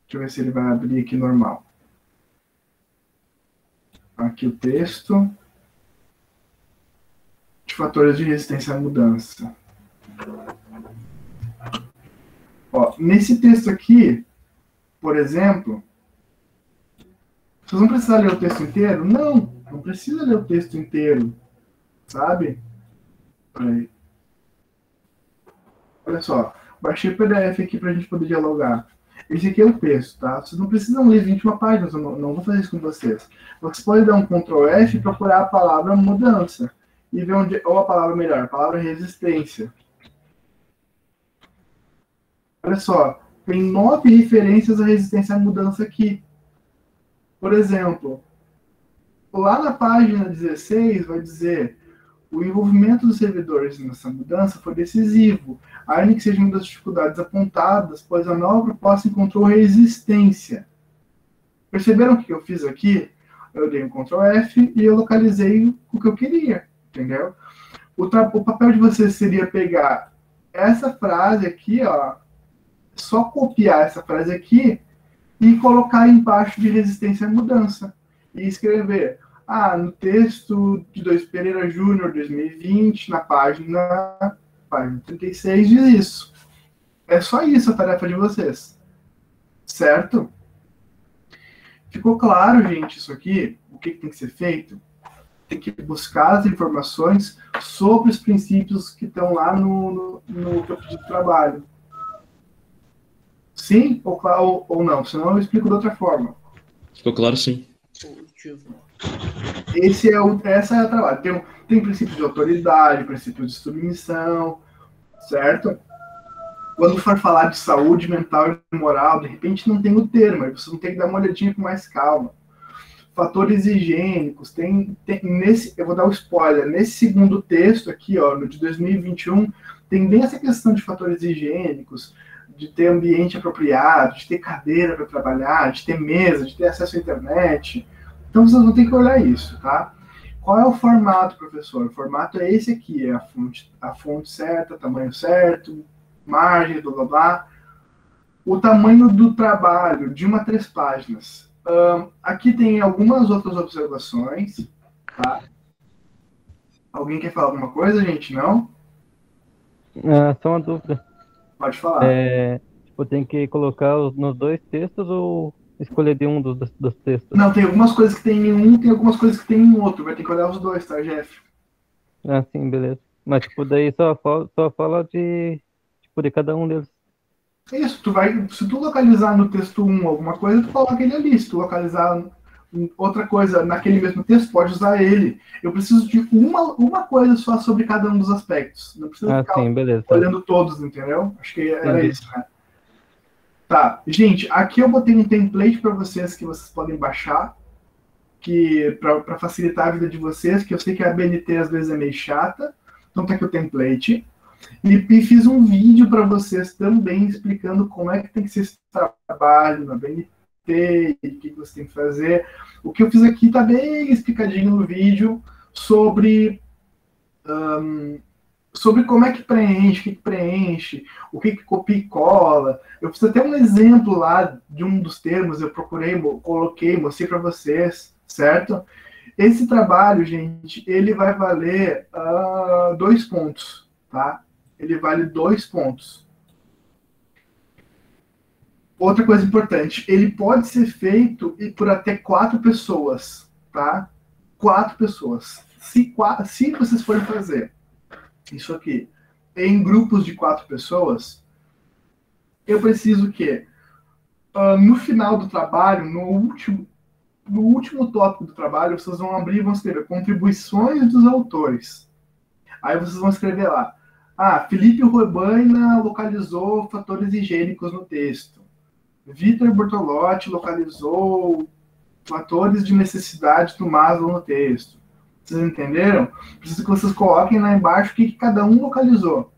Deixa eu ver se ele vai abrir aqui normal. Aqui o texto. De fatores de resistência à mudança. Ó, nesse texto aqui, por exemplo, vocês não precisam ler o texto inteiro? Não precisa ler o texto inteiro, sabe? Peraí. Olha só, baixei o PDF aqui para a gente poder dialogar. Esse aqui é o texto, tá? Vocês não precisam ler 21 páginas, eu não vou fazer isso com vocês. Vocês podem dar um Ctrl F e procurar a palavra mudança. E ver onde, ou a palavra melhor, a palavra resistência. Olha só, tem 9 referências à resistência à mudança aqui. Por exemplo, lá na página 16 vai dizer: o envolvimento dos servidores nessa mudança foi decisivo, ainda que seja uma das dificuldades apontadas, pois a nova proposta encontrou resistência. Perceberam o que eu fiz aqui? Eu dei um Ctrl F e eu localizei o que eu queria, entendeu? O papel de vocês seria pegar essa frase aqui, ó, só copiar essa frase aqui e colocar embaixo de resistência à mudança. E escrever, no texto de Pereira Júnior 2020, na página 36, diz isso. É só isso a tarefa de vocês. Certo? Ficou claro, gente, isso aqui? O que tem que ser feito? Tem que buscar as informações sobre os princípios que estão lá no campo de trabalho. Sim ou não? Senão eu explico de outra forma.
Ficou claro, sim.
Essa é a trabalho. Tem princípio de autoridade, princípio de submissão, certo? Quando for falar de saúde mental e moral, de repente não tem o termo, aí você não tem que dar uma olhadinha com mais calma. Fatores higiênicos, eu vou dar um spoiler, nesse segundo texto aqui, ó, no de 2021, tem bem essa questão de fatores higiênicos, de ter ambiente apropriado, de ter cadeira para trabalhar, de ter mesa, de ter acesso à internet. Então vocês vão ter que olhar isso, tá? Qual é o formato, professor? O formato é esse aqui, é a fonte certa, tamanho certo, margem, blá blá blá. O tamanho do trabalho, de 1 a 3 páginas. Aqui tem algumas outras observações, tá? Alguém quer falar alguma coisa, gente? Não?
Só uma dúvida.
Pode falar.
Tem que colocar nos 2 textos ou escolher de um dos textos?
Não, tem algumas coisas que tem em um, tem algumas coisas que tem em outro. Vai ter que olhar os 2, tá, Jeff?
Sim, beleza. Mas, daí só fala de cada um deles.
Isso, se tu localizar no texto 1 alguma coisa, tu coloca ele ali. Se tu localizar outra coisa naquele mesmo texto, pode usar ele. Eu preciso de uma coisa só sobre cada um dos aspectos. Não precisa ficar olhando todos, entendeu? Acho que era isso, né? Tá, gente, aqui eu botei um template para vocês que vocês podem baixar, para facilitar a vida de vocês, que eu sei que a BNT às vezes é meio chata. Então tá aqui o template. E fiz um vídeo para vocês também explicando como é que tem que ser esse trabalho na BNT, e o que você tem que fazer. O que eu fiz aqui está bem explicadinho no vídeo sobre como é que preenche, o que copia e cola. Eu fiz até um exemplo lá de um dos termos, eu coloquei, mostrei para vocês, certo? Esse trabalho, gente, ele vai valer 2 pontos, tá? Ele vale 2 pontos. Outra coisa importante, ele pode ser feito por até 4 pessoas, tá? 4 pessoas. Se vocês forem fazer isso aqui em grupos de 4 pessoas, eu preciso que no final do trabalho, no último tópico do trabalho, vocês vão abrir e vão escrever contribuições dos autores. Aí vocês vão escrever lá, Felipe Ruebaina localizou fatores higiênicos no texto. Vitor Bortolotti localizou fatores de necessidade do Maslow no texto. Vocês entenderam? Preciso que vocês coloquem lá embaixo o que cada um localizou.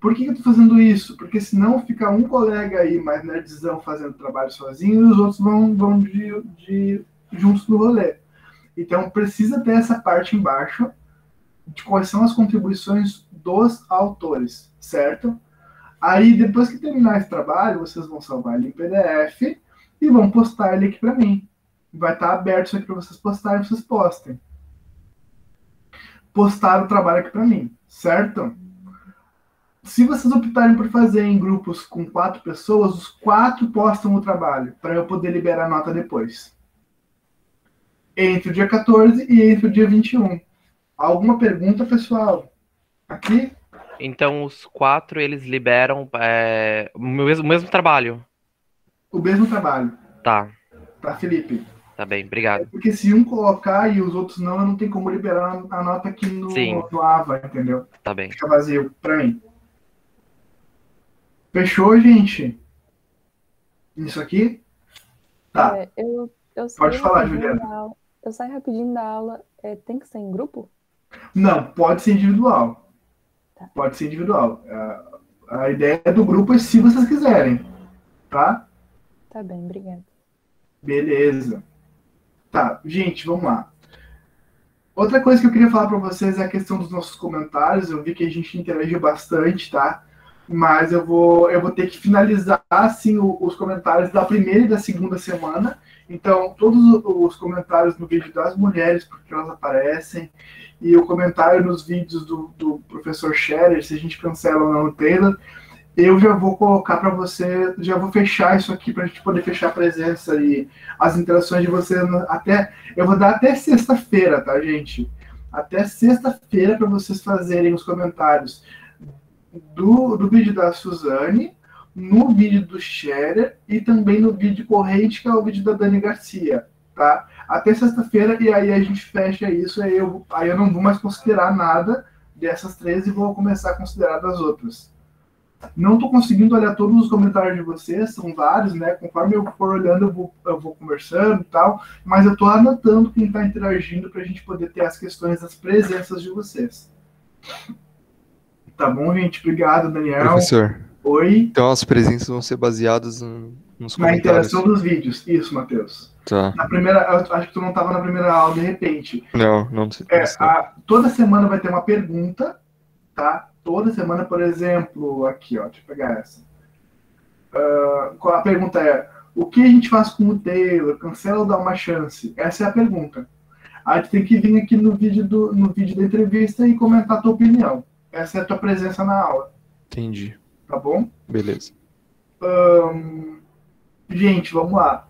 Por que eu estou fazendo isso? Porque senão fica um colega aí mais nerdzão fazendo trabalho sozinho e os outros vão juntos no rolê. Então precisa ter essa parte embaixo de quais são as contribuições dos autores, certo? Aí depois que terminar esse trabalho, vocês vão salvar ele em PDF e vão postar ele aqui para mim. Vai estar aberto isso aqui para vocês postarem, vocês postem. Postar o trabalho aqui para mim, certo? Se vocês optarem por fazer em grupos com 4 pessoas, os 4 postam o trabalho, para eu poder liberar a nota depois. Entre o dia 14 e entre o dia 21. Alguma pergunta, pessoal? Aqui?
Então, os 4, eles liberam o mesmo trabalho?
O mesmo trabalho.
Tá.
Tá, Felipe?
Tá bem, obrigado.
Porque se um colocar e os outros não tem como liberar a nota aqui no AVA, entendeu?
Tá bem.
Fica vazio pra mim. Fechou, gente? Isso aqui? Tá.
Eu
pode falar, Juliana.
Eu saio rapidinho da aula. Tem que ser em grupo?
Não, pode ser individual.
Tá.
Pode ser individual. A ideia do grupo é se vocês quiserem. Tá?
Tá bem, obrigada.
Beleza. Tá, gente, vamos lá. Outra coisa que eu queria falar para vocês é a questão dos nossos comentários. Eu vi que a gente interagiu bastante, tá? Mas eu vou ter que finalizar, assim, os comentários da primeira e da segunda semana. Então, todos os comentários no vídeo das mulheres, porque elas aparecem, e o comentário nos vídeos do professor Scherer, se a gente cancela ou não o Taylor, eu já vou colocar para você, já vou fechar isso aqui para a gente poder fechar a presença e as interações de vocês eu vou dar até sexta-feira, tá, gente? Até sexta-feira para vocês fazerem os comentários do vídeo da Suzane, no vídeo do Scherer e também no vídeo corrente, que é o vídeo da Dani Garcia, tá? Até sexta-feira, e aí a gente fecha isso, aí eu não vou mais considerar nada dessas 3 e vou começar a considerar das outras. Não estou conseguindo olhar todos os comentários de vocês, são vários, né? Conforme eu for olhando, eu vou conversando e tal, mas eu estou anotando quem está interagindo para a gente poder ter as questões das presenças de vocês. Tá bom, gente? Obrigado, Daniel.
Professor.
Oi.
Então as presenças vão ser baseadas nos comentários.
Na interação dos vídeos. Isso, Matheus.
Tá.
Na primeira, eu acho que tu não estava na primeira aula, de repente.
Não sei.
Toda semana vai ter uma pergunta, tá? Toda semana, por exemplo, aqui, ó, deixa eu pegar essa. A pergunta é: o que a gente faz com o Taylor? Cancela ou dá uma chance? Essa é a pergunta. Aí tu tem que vir aqui no vídeo da entrevista e comentar a tua opinião. Essa é a tua presença na aula.
Entendi.
Tá bom?
Beleza.
Gente, vamos lá.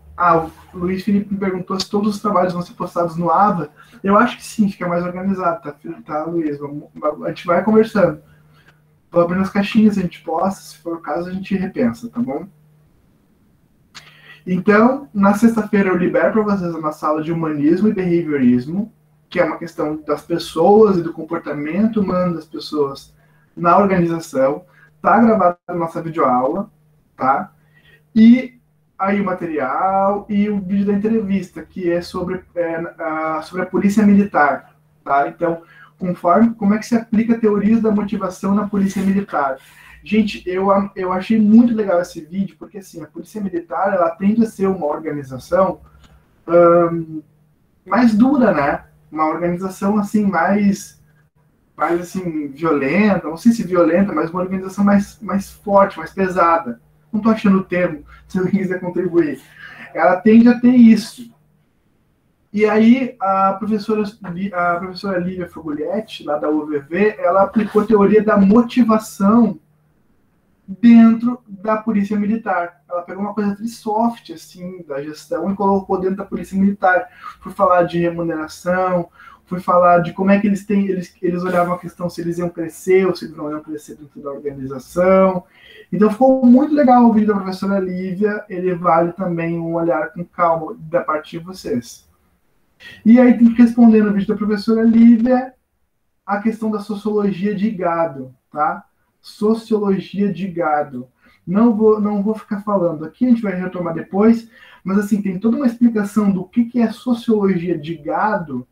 O Luiz Felipe me perguntou se todos os trabalhos vão ser postados no AVA. Eu acho que sim, fica mais organizado, tá, Luiz? A gente vai conversando. Vou abrir as caixinhas, a gente posta, se for o caso, a gente repensa, tá bom? Então, na sexta-feira eu libero para vocês uma sala de humanismo e behaviorismo, que é uma questão das pessoas e do comportamento humano das pessoas na organização. Tá gravado na nossa videoaula, tá? E aí o material e o vídeo da entrevista, que é sobre a polícia militar, tá? Então, como é que se aplica teorias da motivação na polícia militar. Gente, eu achei muito legal esse vídeo, porque assim, a polícia militar, ela tende a ser uma organização mais dura, né? Uma organização assim, mais assim, violenta, não sei se violenta, mas uma organização mais forte, mais pesada. Não estou achando o termo, se alguém quiser contribuir. Ela tende a ter isso. E aí, a professora Lívia Foguglietti, lá da UVV, ela aplicou a teoria da motivação dentro da polícia militar. Ela pegou uma coisa soft, assim, da gestão e colocou dentro da polícia militar. Foi falar de remuneração, foi falar de como é que eles olhavam a questão se eles iam crescer ou se eles não iam crescer dentro da organização. Então ficou muito legal o vídeo da professora Lívia, ele vale também um olhar com calma da parte de vocês. E aí tem que responder no vídeo da professora Lívia a questão da sociologia de gado, tá? Sociologia de gado. Não vou ficar falando aqui, a gente vai retomar depois, mas assim, tem toda uma explicação do que é sociologia de gado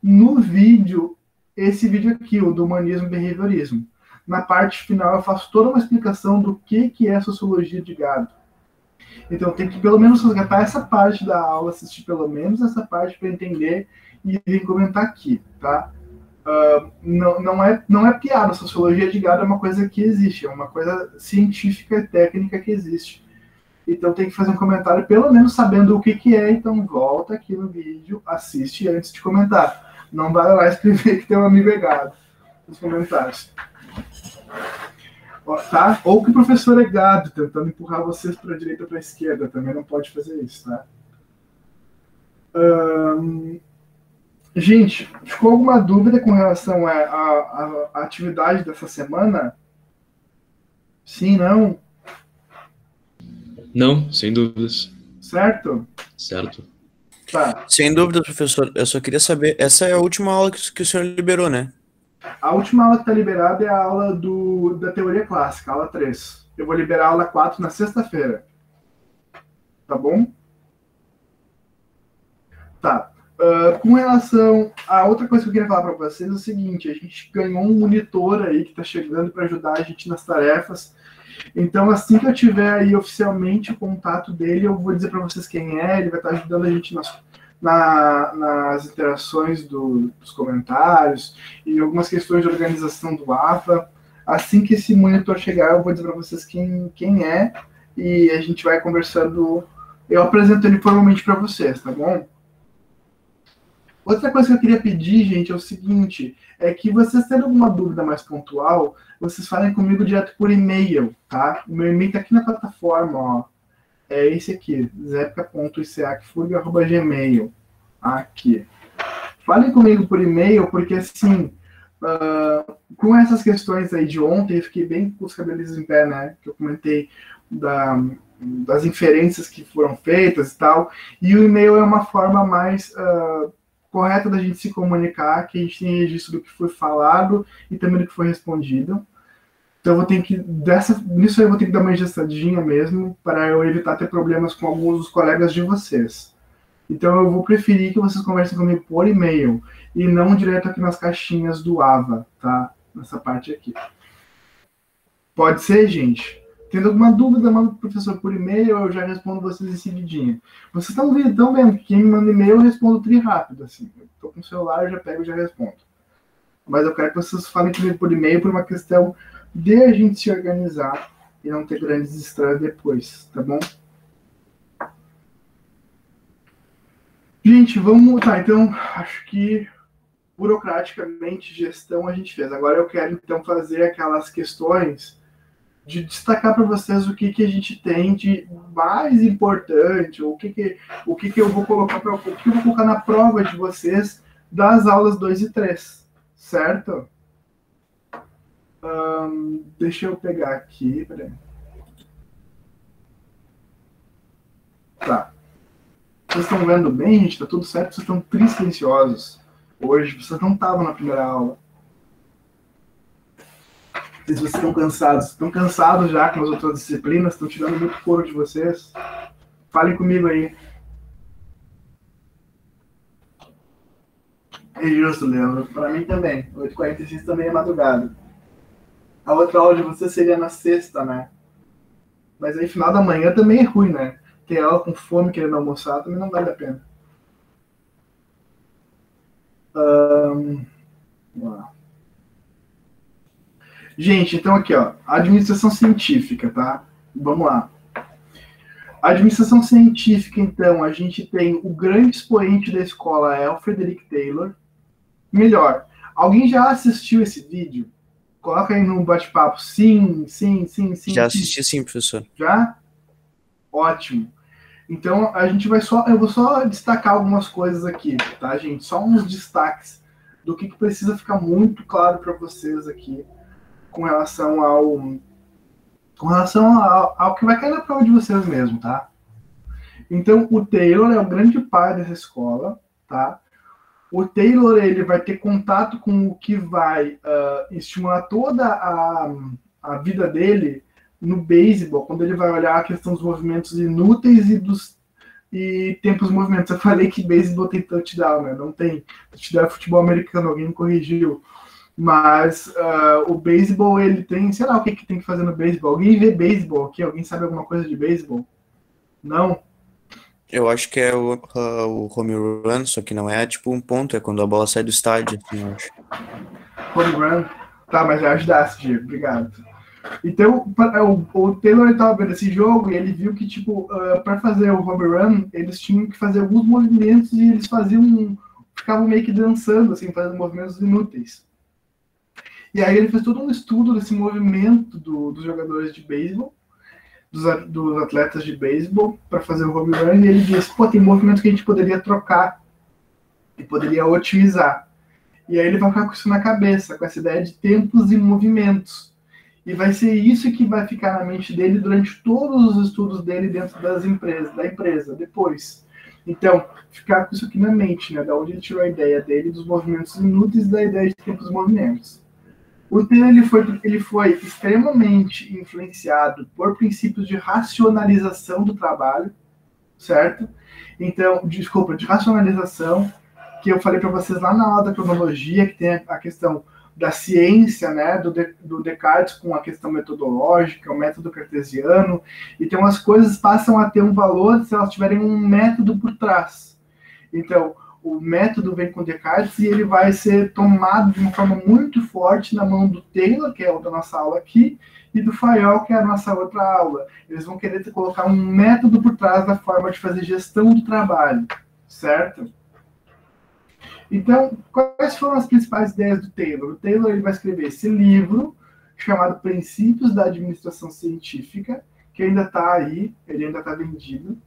no vídeo, esse vídeo aqui, o do humanismo e behaviorismo. Na parte final eu faço toda uma explicação do que é sociologia de gado. Então tem que pelo menos resgatar essa parte da aula, assistir pelo menos essa parte para entender e vir comentar aqui, tá? Não é piada, a sociologia de gado é uma coisa que existe, é uma coisa científica e técnica que existe. Então tem que fazer um comentário pelo menos sabendo o que é, então volta aqui no vídeo, assiste antes de comentar. Não vai lá escrever que tem um amigo é gado nos comentários. Tá? Ou que o professor é gado, tentando empurrar vocês para a direita ou para a esquerda, também não pode fazer isso, tá? Gente, ficou alguma dúvida com relação à atividade dessa semana? Sim, não?
Não, sem dúvidas.
Certo?
Certo.
Tá.
Sem dúvida, professor. Eu só queria saber, essa é a última aula que o senhor liberou, né?
A última aula que está liberada é a aula da teoria clássica, aula 3. Eu vou liberar a aula 4 na sexta-feira. Tá bom? Tá. Com relação a outra coisa que eu queria falar para vocês é o seguinte, a gente ganhou um monitor aí que está chegando para ajudar a gente nas tarefas. Então, assim que eu tiver aí oficialmente o contato dele, eu vou dizer para vocês quem é, ele vai estar ajudando a gente nas interações dos comentários e algumas questões de organização do AVA. Assim que esse monitor chegar, eu vou dizer para vocês quem é e a gente vai conversando. Eu apresento ele formalmente para vocês, tá bom? Outra coisa que eu queria pedir, gente, é o seguinte, é que vocês tendo alguma dúvida mais pontual, vocês falem comigo direto por e-mail, tá? O meu e-mail tá aqui na plataforma, ó. É esse aqui, zeca.isaac.gmail. Aqui. Falem comigo por e-mail, porque assim, com essas questões aí de ontem, eu fiquei bem com os cabelos em pé, né? Que eu comentei das inferências que foram feitas e tal. E o e-mail é uma forma mais correta da gente se comunicar, que a gente tem registro do que foi falado e também do que foi respondido. Então eu vou ter que, nisso aí eu vou ter que dar uma engestadinha mesmo, para eu evitar ter problemas com alguns dos colegas de vocês. Então eu vou preferir que vocês conversem comigo por e-mail, e não direto aqui nas caixinhas do AVA, tá? Nessa parte aqui. Pode ser, gente? Tendo alguma dúvida, manda pro professor por e-mail, eu já respondo vocês em seguidinha. Vocês estão vendo que quem me manda e-mail eu respondo tri rápido, assim. Eu tô com o celular, eu já pego e já respondo. Mas eu quero que vocês falem comigo por e-mail por uma questão de a gente se organizar e não ter grandes estresses depois, tá bom? Gente, vamos... Tá, então, acho que burocraticamente gestão a gente fez. Agora eu quero, então, fazer aquelas questões de destacar para vocês o que a gente tem de mais importante, o que eu vou colocar o que eu vou colocar na prova de vocês das aulas 2 e 3, certo? Deixa eu pegar aqui, peraí. Tá. Vocês estão vendo bem, gente? Tá tudo certo? Vocês estão silenciosos hoje? Vocês não estavam na primeira aula. Se vocês estão cansados. Estão cansados já com as outras disciplinas? Estão tirando muito couro de vocês? Falem comigo aí. É justo, Leandro. Para mim também. 8h46 também é madrugada. A outra aula de vocês seria na sexta, né? Mas aí final da manhã também é ruim, né? Ter aula com fome querendo almoçar também não vale a pena. Gente, então aqui, ó, administração científica, tá? Vamos lá. A administração científica, então, a gente tem o grande expoente da escola é o Frederick Taylor. Melhor, alguém já assistiu esse vídeo? Coloca aí no bate-papo. Sim.
Já assisti sim, professor.
Já? Ótimo. Então, eu vou só destacar algumas coisas aqui, tá, gente? Só uns destaques do que precisa ficar muito claro para vocês aqui com relação ao que vai cair na prova de vocês mesmo, tá? Então, o Taylor é o grande pai dessa escola, tá? O Taylor, ele vai ter contato com o que vai estimular toda a vida dele no beisebol, quando ele vai olhar a questão dos movimentos inúteis e tempos de movimentos. Eu falei que beisebol tem touchdown, né? Não tem. Touchdown é futebol americano, alguém me corrigiu. Mas o beisebol, ele tem... Sei lá o que tem que fazer no beisebol. Alguém vê beisebol aqui? Alguém sabe alguma coisa de beisebol? Não?
Eu acho que é o home run, só que não é tipo um ponto, é quando a bola sai do estádio, assim, eu acho.
Home run? Tá, mas já ajudasse, Diego. Obrigado. Então, o Taylor estava vendo esse jogo e ele viu que, tipo, para fazer o home run, eles tinham que fazer alguns movimentos e eles ficavam meio que dançando, assim, fazendo movimentos inúteis. E aí ele fez todo um estudo desse movimento dos jogadores de beisebol, dos atletas de beisebol, para fazer o home run, e ele disse, pô, tem movimentos que a gente poderia trocar e poderia otimizar. E aí ele vai ficar com isso na cabeça, com essa ideia de tempos e movimentos. E vai ser isso que vai ficar na mente dele durante todos os estudos dele dentro da empresa, depois. Então, ficar com isso aqui na mente, né? Da onde ele tirou a ideia dele dos movimentos inúteis, da ideia de tempos e movimentos. O Taylor ele foi extremamente influenciado por princípios de racionalização do trabalho, certo? Então, de racionalização, que eu falei para vocês lá na aula da cronologia, que tem a questão da ciência, né, do Descartes com a questão metodológica, o método cartesiano. Então, as coisas passam a ter um valor se elas tiverem um método por trás. Então, o método vem com Descartes e ele vai ser tomado de uma forma muito forte na mão do Taylor, que é o da nossa aula aqui, e do Fayol, que é a nossa outra aula. Eles vão querer colocar um método por trás da forma de fazer gestão do trabalho, certo? Então, quais foram as principais ideias do Taylor? O Taylor ele vai escrever esse livro, chamado Princípios da Administração Científica, que ainda está aí, ele ainda está vendido.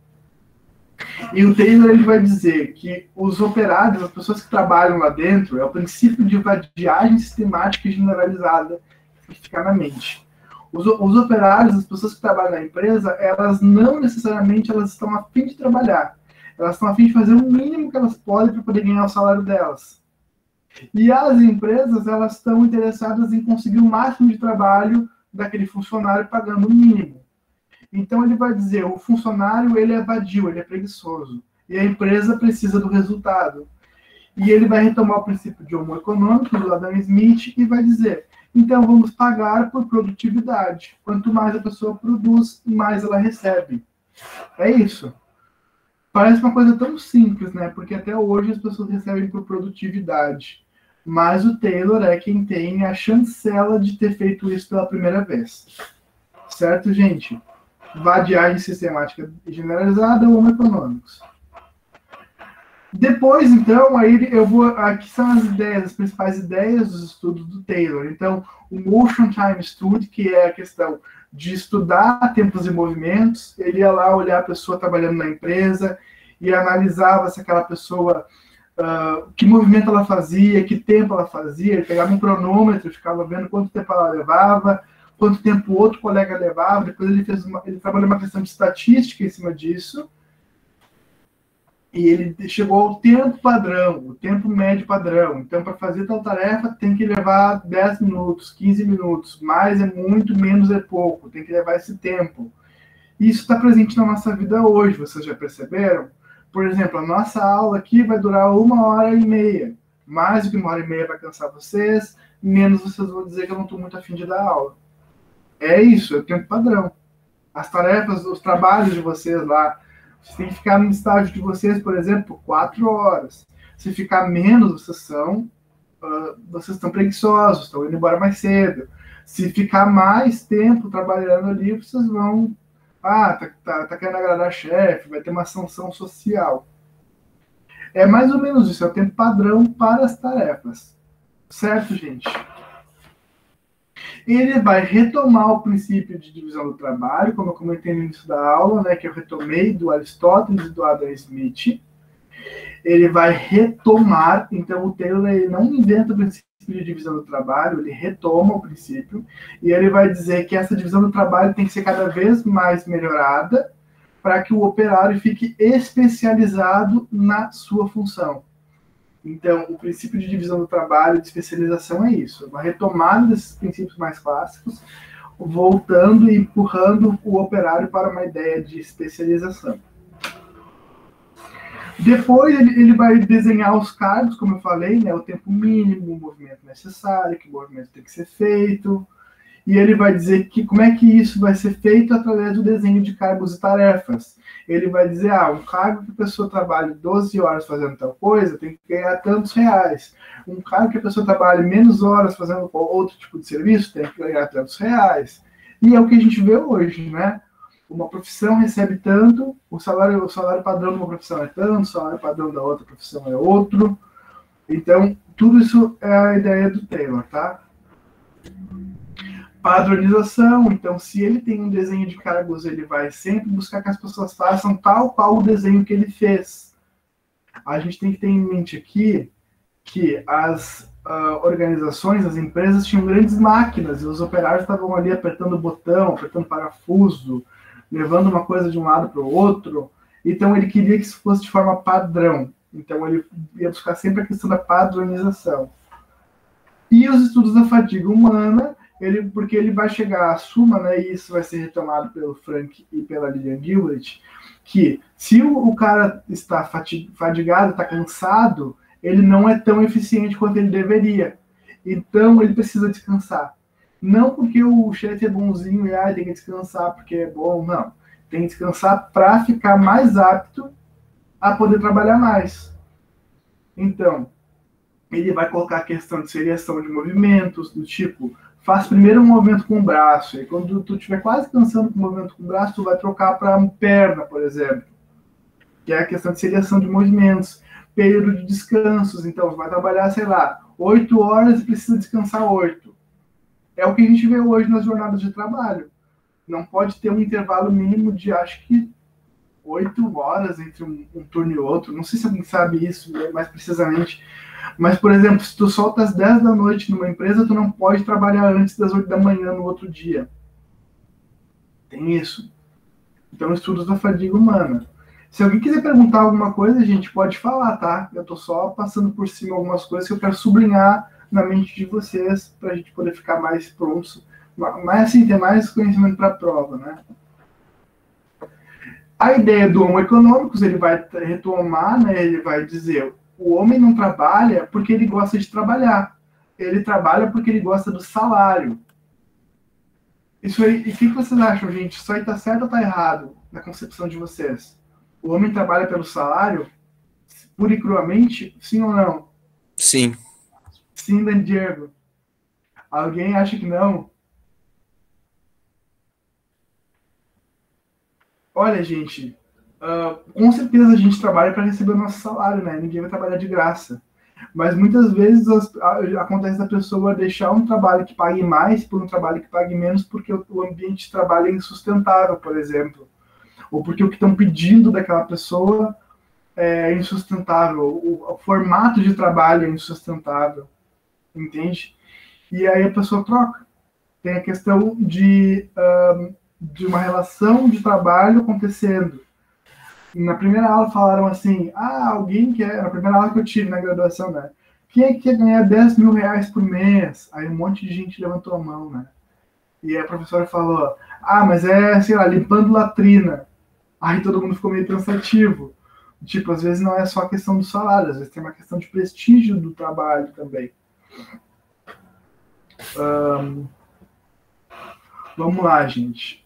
E o Taylor ele vai dizer que os operários, as pessoas que trabalham lá dentro, é o princípio de vadiagem sistemática e generalizada que fica na mente. Os operários, as pessoas que trabalham na empresa, elas não necessariamente elas estão a fim de trabalhar. Elas estão a fim de fazer o mínimo que elas podem para poder ganhar o salário delas. E as empresas, elas estão interessadas em conseguir o máximo de trabalho daquele funcionário pagando o mínimo. Então ele vai dizer, o funcionário ele é vadio, ele é preguiçoso. E a empresa precisa do resultado. E ele vai retomar o princípio de homo econômico, do Adam Smith, e vai dizer, então vamos pagar por produtividade. Quanto mais a pessoa produz, mais ela recebe. É isso. Parece uma coisa tão simples, né? Porque até hoje as pessoas recebem por produtividade. Mas o Taylor é quem tem a chancela de ter feito isso pela primeira vez. Certo, gente? Vadiagem sistemática generalizada ou homo econômicos. Depois, então, aí eu vou... Aqui são as ideias, as principais ideias dos estudos do Taylor. Então, o Motion Time Study, que é a questão de estudar tempos e movimentos. Ele ia lá olhar a pessoa trabalhando na empresa e analisava se aquela pessoa... que movimento ela fazia, que tempo ela fazia. Ele pegava um cronômetro, ficava vendo quanto tempo ela levava, quanto tempo o outro colega levava. Depois ele trabalhou uma questão de estatística em cima disso. E ele chegou ao tempo padrão, o tempo médio padrão. Então, para fazer tal tarefa, tem que levar 10 minutos, 15 minutos. Mais é muito, menos é pouco. Tem que levar esse tempo. Isso está presente na nossa vida hoje, vocês já perceberam? Por exemplo, a nossa aula aqui vai durar 1h30. Mais do que 1h30 vai cansar vocês, menos vocês vão dizer que eu não estou muito afim de dar aula. É isso, é o tempo padrão. As tarefas, os trabalhos de vocês lá, vocês têm que ficar no estágio de vocês, por exemplo, 4 horas. Se ficar menos, vocês estão preguiçosos, estão indo embora mais cedo. Se ficar mais tempo trabalhando ali, vocês vão... tá querendo agradar a chefe, vai ter uma sanção social. É mais ou menos isso, é o tempo padrão para as tarefas. Certo, gente? Ele vai retomar o princípio de divisão do trabalho, como eu comentei no início da aula, né, que eu retomei do Aristóteles e do Adam Smith. Ele vai retomar, então o Taylor ele não inventa o princípio de divisão do trabalho, ele retoma o princípio, e ele vai dizer que essa divisão do trabalho tem que ser cada vez mais melhorada para que o operário fique especializado na sua função. Então, o princípio de divisão do trabalho, de especialização é isso, uma retomada desses princípios mais clássicos. voltando e empurrando o operário para uma ideia de especialização. Depois ele vai desenhar os cargos, como eu falei, né, o tempo mínimo, o movimento necessário, que movimento tem que ser feito, e ele vai dizer que como é que isso vai ser feito através do desenho de cargos e tarefas. Ele vai dizer, um cargo que a pessoa trabalhe 12 horas fazendo tal coisa tem que ganhar tantos reais. Um cargo que a pessoa trabalhe menos horas fazendo outro tipo de serviço tem que ganhar tantos reais. E é o que a gente vê hoje, né? Uma profissão recebe tanto, o salário padrão de uma profissão é tanto, o salário padrão da outra profissão é outro. Então, tudo isso é a ideia do Taylor, tá? Padronização, então, se ele tem um desenho de cargos, ele vai sempre buscar que as pessoas façam tal qual o desenho que ele fez. A gente tem que ter em mente aqui que as organizações, as empresas tinham grandes máquinas e os operários estavam ali apertando botão, apertando parafuso, levando uma coisa de um lado para o outro. Então ele queria que isso fosse de forma padrão. Então ele ia buscar sempre a questão da padronização. E os estudos da fadiga humana, porque ele vai chegar à suma, né, e isso vai ser retomado pelo Frank e pela Lillian Gilbert, que se o cara está fadigado, está cansado, ele não é tão eficiente quanto ele deveria. Então ele precisa descansar. Não porque o chefe é bonzinho e tem que descansar porque é bom, não. Tem que descansar para ficar mais apto a poder trabalhar mais. Então, ele vai colocar a questão de seriação de movimentos, do tipo, faz primeiro um movimento com o braço, e quando tu estiver quase cansando com o movimento com o braço, tu vai trocar para perna, por exemplo. Que é a questão de seriação de movimentos. Período de descansos, então, vai trabalhar, 8 horas e precisa descansar 8. É o que a gente vê hoje nas jornadas de trabalho. Não pode ter um intervalo mínimo de, acho que, 8 horas entre um turno e outro. Não sei se alguém sabe isso mais precisamente. Mas, por exemplo, se tu solta às 10 da noite numa empresa, tu não pode trabalhar antes das 8 da manhã no outro dia. Tem isso. Então, estudos da fadiga humana. Se alguém quiser perguntar alguma coisa, a gente pode falar, tá? Eu tô só passando por cima algumas coisas que eu quero sublinhar na mente de vocês, para a gente poder ficar mais prontos, mas assim, ter mais conhecimento para a prova, né? A ideia do Homo econômicos, ele vai retomar, né? Ele vai dizer, o homem não trabalha porque ele gosta de trabalhar, ele trabalha porque ele gosta do salário. Isso aí, e o que vocês acham, gente? Isso aí tá certo ou tá errado na concepção de vocês? O homem trabalha pelo salário, pura e cruamente, sim ou não?
Sim.
Sim, Dan Diego. Alguém acha que não? Olha, gente, com certeza a gente trabalha para receber o nosso salário, né? Ninguém vai trabalhar de graça. Mas muitas vezes acontece da pessoa deixar um trabalho que pague mais por um trabalho que pague menos porque o ambiente de trabalho é insustentável, por exemplo. Ou porque o que estão pedindo daquela pessoa é insustentável. O formato de trabalho é insustentável. Entende? E aí a pessoa troca. Tem a questão de uma relação de trabalho acontecendo. Na primeira aula falaram assim, alguém quer, na primeira aula que eu tive na graduação, né? Quem é que quer ganhar 10 mil reais por mês? Aí um monte de gente levantou a mão, né? E a professora falou, mas é, limpando latrina. Aí todo mundo ficou meio pensativo. Tipo, às vezes não é só a questão do salário, às vezes tem uma questão de prestígio do trabalho também. Vamos lá, gente.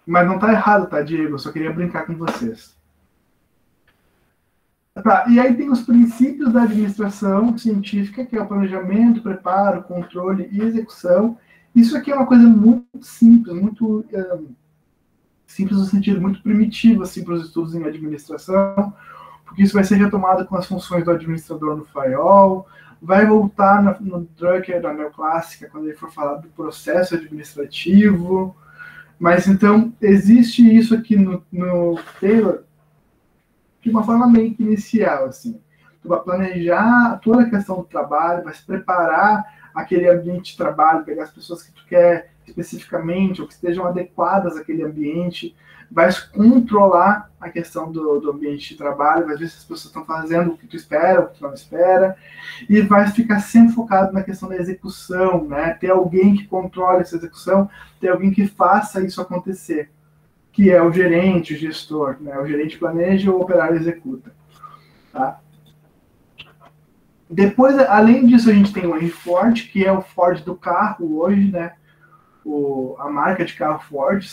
Mas não tá errado, tá, Diego? Eu só queria brincar com vocês. Tá, e aí tem os princípios da administração científica, que é o planejamento, preparo, controle e execução. Isso aqui é uma coisa muito simples, muito simples no sentido muito primitivo assim, para os estudos em administração, porque isso vai ser retomado com as funções do administrador no FAIOL, vai voltar no Drucker, na neoclássica, quando ele for falar do processo administrativo. Mas então, existe isso aqui no Taylor de uma forma meio que inicial, assim. Tu vai planejar toda a questão do trabalho, vai se preparar aquele ambiente de trabalho, pegar as pessoas que tu quer especificamente, ou que estejam adequadas àquele ambiente, vai controlar a questão do ambiente de trabalho, vai ver se as pessoas estão fazendo o que tu espera, o que tu não espera, e vai ficar sempre focado na questão da execução, né? Ter alguém que controle essa execução, ter alguém que faça isso acontecer, que é o gerente, o gestor, né? O gerente planeja, o operário executa, tá? Depois, além disso, a gente tem o Henry Ford, que é o Ford do carro hoje, né? A marca de carro Ford.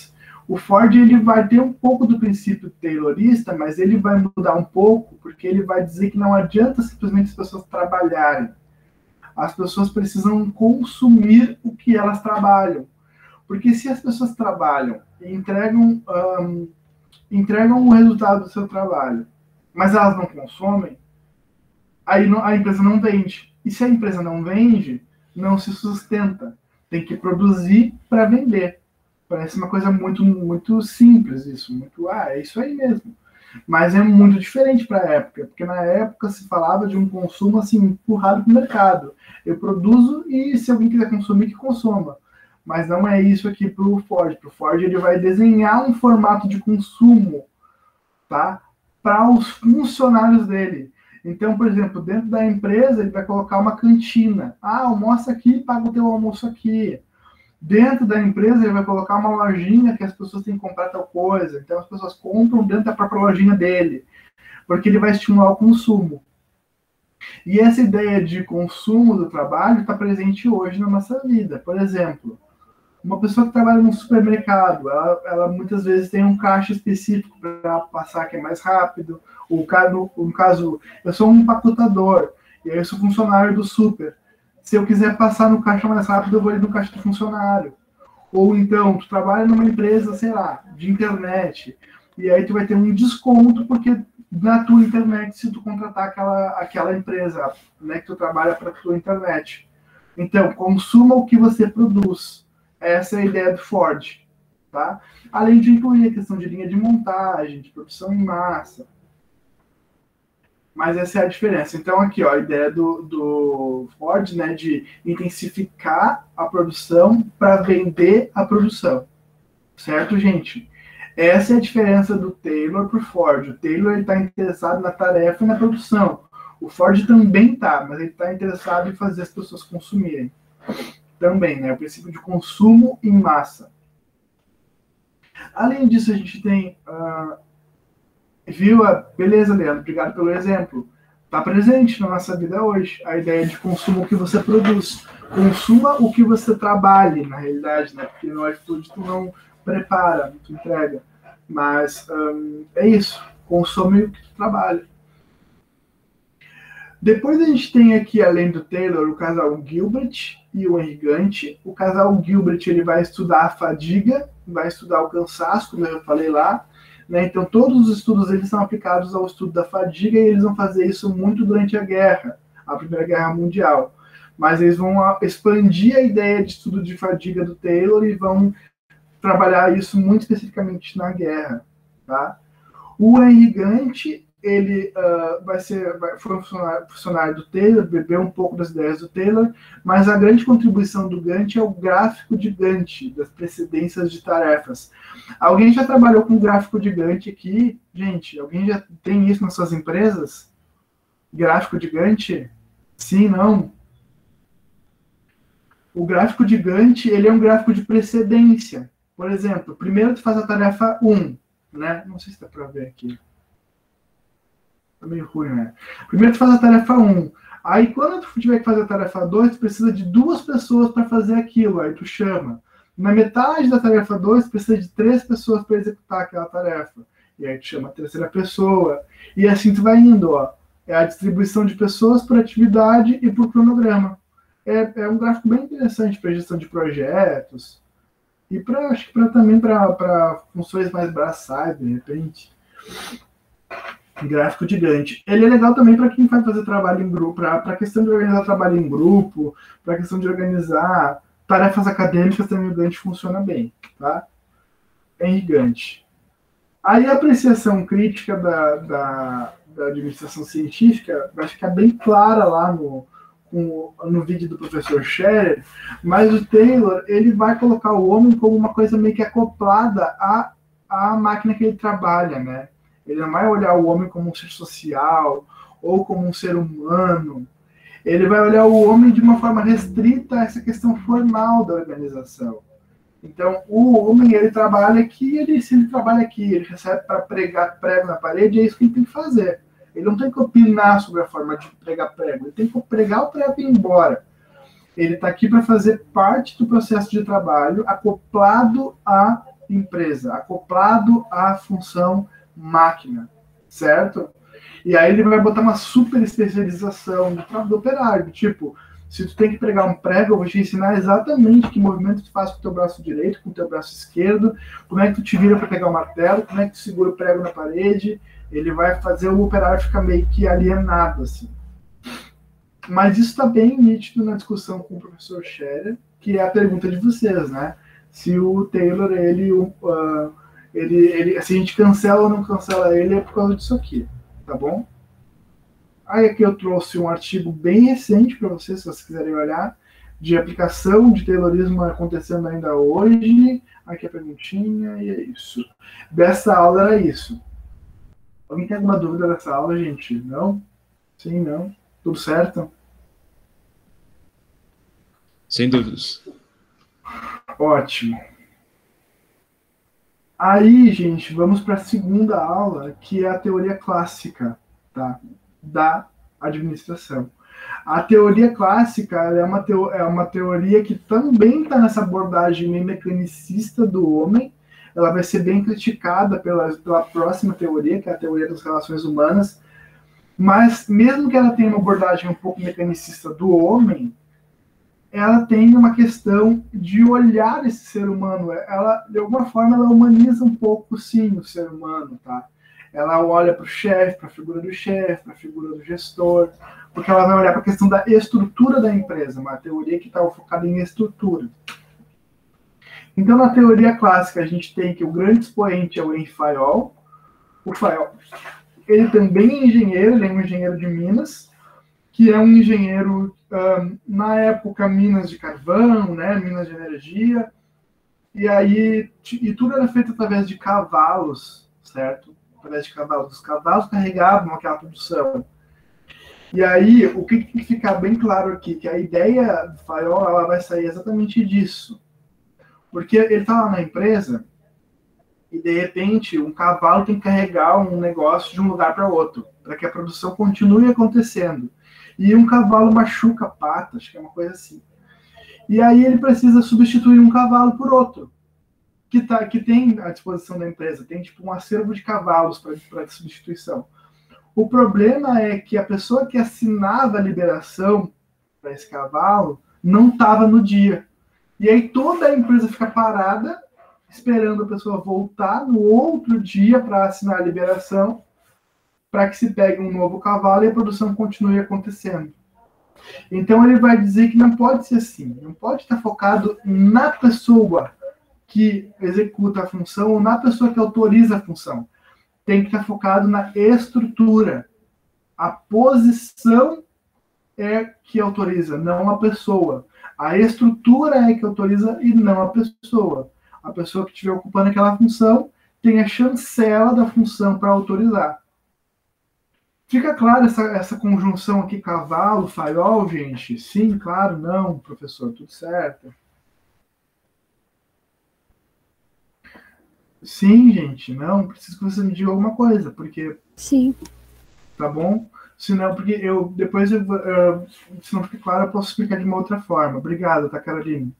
O Ford, ele vai ter um pouco do princípio taylorista, mas ele vai mudar um pouco, porque ele vai dizer que não adianta simplesmente as pessoas trabalharem. As pessoas precisam consumir o que elas trabalham. Porque se as pessoas trabalham e entregam o resultado do seu trabalho, mas elas não consomem, aí a empresa não vende. E se a empresa não vende, não se sustenta. Tem que produzir para vender. Parece uma coisa muito, muito simples isso. É isso aí mesmo. Mas é muito diferente para a época, porque na época se falava de um consumo assim, empurrado para o mercado. Eu produzo e se alguém quiser consumir, que consuma. Mas não é isso aqui para o Ford. Para o Ford, ele vai desenhar um formato de consumo, tá? Para os funcionários dele. Então, por exemplo, dentro da empresa, ele vai colocar uma cantina. Almoça aqui, paga o teu almoço aqui. Dentro da empresa, ele vai colocar uma lojinha que as pessoas têm que comprar tal coisa. Então, as pessoas compram dentro da própria lojinha dele. Porque ele vai estimular o consumo. E essa ideia de consumo do trabalho está presente hoje na nossa vida. Por exemplo, uma pessoa que trabalha num supermercado, ela muitas vezes tem um caixa específico para passar que é mais rápido. No caso, eu sou um empacotador, e aí eu sou funcionário do super. Se eu quiser passar no caixa mais rápido, eu vou ali no caixa do funcionário. Ou então, tu trabalha numa empresa, sei lá, de internet, e aí tu vai ter um desconto, porque na tua internet, se tu contratar aquela empresa, né, que tu trabalha para a tua internet. Então, consuma o que você produz. Essa é a ideia do Ford, tá? Além de incluir a questão de linha de montagem, de produção em massa. Mas essa é a diferença. Então, aqui, ó, a ideia do Ford, né, de intensificar a produção para vender a produção. Certo, gente? Essa é a diferença do Taylor para o Ford. O Taylor está interessado na tarefa e na produção. O Ford também está, mas ele está interessado em fazer as pessoas consumirem. Também, né? O princípio de consumo em massa. Além disso, a gente tem... Beleza, Leandro, obrigado pelo exemplo. Está presente na nossa vida hoje a ideia de consumo que você produz. Consuma o que você trabalhe, na realidade, né? Porque no iFood tu não prepara, tu entrega. Mas é isso. Consome o que tu trabalha. Depois a gente tem aqui, além do Taylor, o casal Gilbert e o Henry Gantt. O casal Gilbert, ele vai estudar a fadiga, vai estudar o cansaço, como eu falei lá. Né? Então, todos os estudos eles são aplicados ao estudo da fadiga e eles vão fazer isso muito durante a guerra, a Primeira Guerra Mundial. Mas eles vão expandir a ideia de estudo de fadiga do Taylor e vão trabalhar isso muito especificamente na guerra. Tá? O Henry Gantt, ele foi um funcionário do Taylor, bebeu um pouco das ideias do Taylor, mas a grande contribuição do Gantt é o gráfico de Gantt, das precedências de tarefas. Alguém já trabalhou com gráfico de Gantt aqui? Gente, alguém já tem isso nas suas empresas? Gráfico de Gantt? Sim, não? O gráfico de Gantt, ele é um gráfico de precedência. Por exemplo, primeiro tu faz a tarefa 1, né? Não sei se dá para ver aqui. Tá meio ruim, né? Primeiro tu faz a tarefa 1. Aí quando tu tiver que fazer a tarefa 2, tu precisa de 2 pessoas para fazer aquilo. Aí tu chama. Na metade da tarefa 2, tu precisa de 3 pessoas para executar aquela tarefa. E aí tu chama a terceira pessoa. E assim tu vai indo, ó. É a distribuição de pessoas por atividade e por cronograma. É um gráfico bem interessante para gestão de projetos. E acho que também para funções mais braçais, de repente. Gráfico de Gantt. Ele é legal também para quem vai fazer trabalho em grupo, para a questão de organizar trabalho em grupo, para a questão de organizar tarefas acadêmicas, também o Gantt funciona bem, tá? Henry Gantt. Aí a apreciação crítica da administração científica vai ficar bem clara lá no vídeo do professor Scherer, mas o Taylor, ele vai colocar o homem como uma coisa meio que acoplada à máquina que ele trabalha, né? Ele não vai olhar o homem como um ser social ou como um ser humano. Ele vai olhar o homem de uma forma restrita a essa questão formal da organização. Então, o homem, ele trabalha aqui, se ele trabalha aqui, ele recebe para pregar prego na parede, é isso que ele tem que fazer. Ele não tem que opinar sobre a forma de pregar prego, ele tem que pregar o prego e ir embora. Ele está aqui para fazer parte do processo de trabalho acoplado à empresa, acoplado à função máquina, certo? E aí ele vai botar uma super especialização do operário, tipo, se tu tem que pregar um prego, eu vou te ensinar exatamente que movimento tu faz com o teu braço direito, com o teu braço esquerdo, como é que tu te vira para pegar o martelo, como é que tu segura o prego na parede. Ele vai fazer o operário ficar meio que alienado, assim. Mas isso está bem nítido na discussão com o professor Scherer, que é a pergunta de vocês, né? Se o Taylor, se a gente cancela ou não cancela ele, é por causa disso aqui, tá bom? Aí aqui eu trouxe um artigo bem recente para vocês, se vocês quiserem olhar, de aplicação de Taylorismo acontecendo ainda hoje. Aqui a perguntinha, e é isso. Dessa aula era isso. Alguém tem alguma dúvida dessa aula, gente? Não? Sim, não? Tudo certo?
Sem dúvidas.
Ótimo. Aí, gente, vamos para a segunda aula, que é a teoria clássica, tá? Da administração. A teoria clássica ela é uma teoria que também está nessa abordagem meio mecanicista do homem. Ela vai ser bem criticada pela próxima teoria, que é a teoria das relações humanas. Mas, mesmo que ela tenha uma abordagem um pouco mecanicista do homem, ela tem uma questão de olhar esse ser humano. Ela, de alguma forma, ela humaniza um pouco, sim, o ser humano, tá? Ela olha para o chefe, para a figura do chefe, para a figura do gestor, porque ela vai olhar para a questão da estrutura da empresa, uma teoria que está focada em estrutura. Então, na teoria clássica, a gente tem que o grande expoente é o Henri Fayol. O Fayol, ele também é engenheiro, ele é um engenheiro de Minas, que é um engenheiro, na época, Minas de carvão, né, Minas de energia, e tudo era feito através de cavalos, certo? Através de cavalos. Os cavalos carregavam aquela produção. E aí, o que tem que ficar bem claro aqui, que a ideia do Fayol, ela vai sair exatamente disso. Porque ele está lá na empresa e, de repente, um cavalo tem que carregar um negócio de um lugar para outro, para que a produção continue acontecendo. E um cavalo machuca a pata, acho que é uma coisa assim. E aí ele precisa substituir um cavalo por outro, que tem à disposição da empresa. Tem tipo um acervo de cavalos para substituição. O problema é que a pessoa que assinava a liberação para esse cavalo não estava no dia. E aí toda a empresa fica parada, esperando a pessoa voltar no outro dia para assinar a liberação, para que se pegue um novo cavalo e a produção continue acontecendo. Então ele vai dizer que não pode ser assim, não pode estar focado na pessoa que executa a função ou na pessoa que autoriza a função. Tem que estar focado na estrutura. A posição é que autoriza, não a pessoa. A estrutura é que autoriza e não a pessoa. A pessoa que estiver ocupando aquela função tem a chancela da função para autorizar. Fica claro essa conjunção aqui, cavalo, Fayol, gente? Sim, claro, não, professor, tudo certo. Sim, gente, não, preciso que você me diga alguma coisa, porque...
Sim.
Tá bom? Senão, porque se não fica claro, eu posso explicar de uma outra forma. Obrigado, tá, Caroline?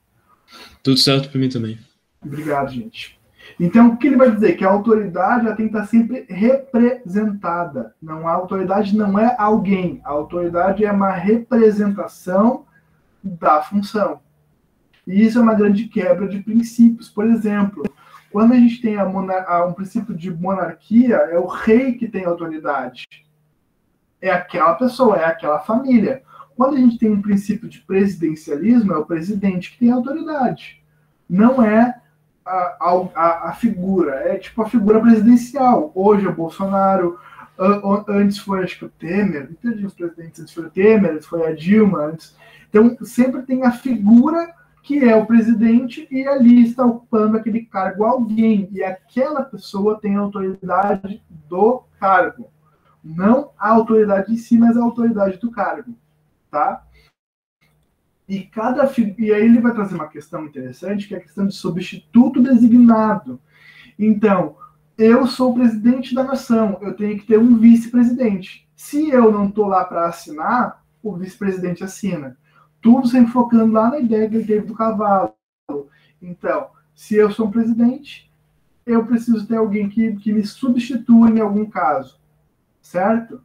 Tudo certo para mim também.
Obrigado, gente. Então, o que ele vai dizer? Que a autoridade ela tem que estar sempre representada. Não, a autoridade não é alguém. A autoridade é uma representação da função. E isso é uma grande quebra de princípios. Por exemplo, quando a gente tem um princípio de monarquia, é o rei que tem autoridade. É aquela pessoa, é aquela família. Quando a gente tem um princípio de presidencialismo, é o presidente que tem autoridade. Não é a figura, é tipo a figura presidencial. Hoje é o Bolsonaro, antes foi, acho que o Temer, não os presidentes, antes foi o Temer, antes foi a Dilma, antes. Então, sempre tem a figura que é o presidente, e ali está ocupando aquele cargo alguém, e aquela pessoa tem a autoridade do cargo. Não a autoridade em si, mas a autoridade do cargo, tá? E aí ele vai trazer uma questão interessante, que é a questão de substituto designado. Então, eu sou o presidente da nação, eu tenho que ter um vice-presidente. Se eu não estou lá para assinar, o vice-presidente assina. Tudo sempre focando lá na ideia que ele teve do cavalo. Então, se eu sou um presidente, eu preciso ter alguém que me substitua em algum caso, certo?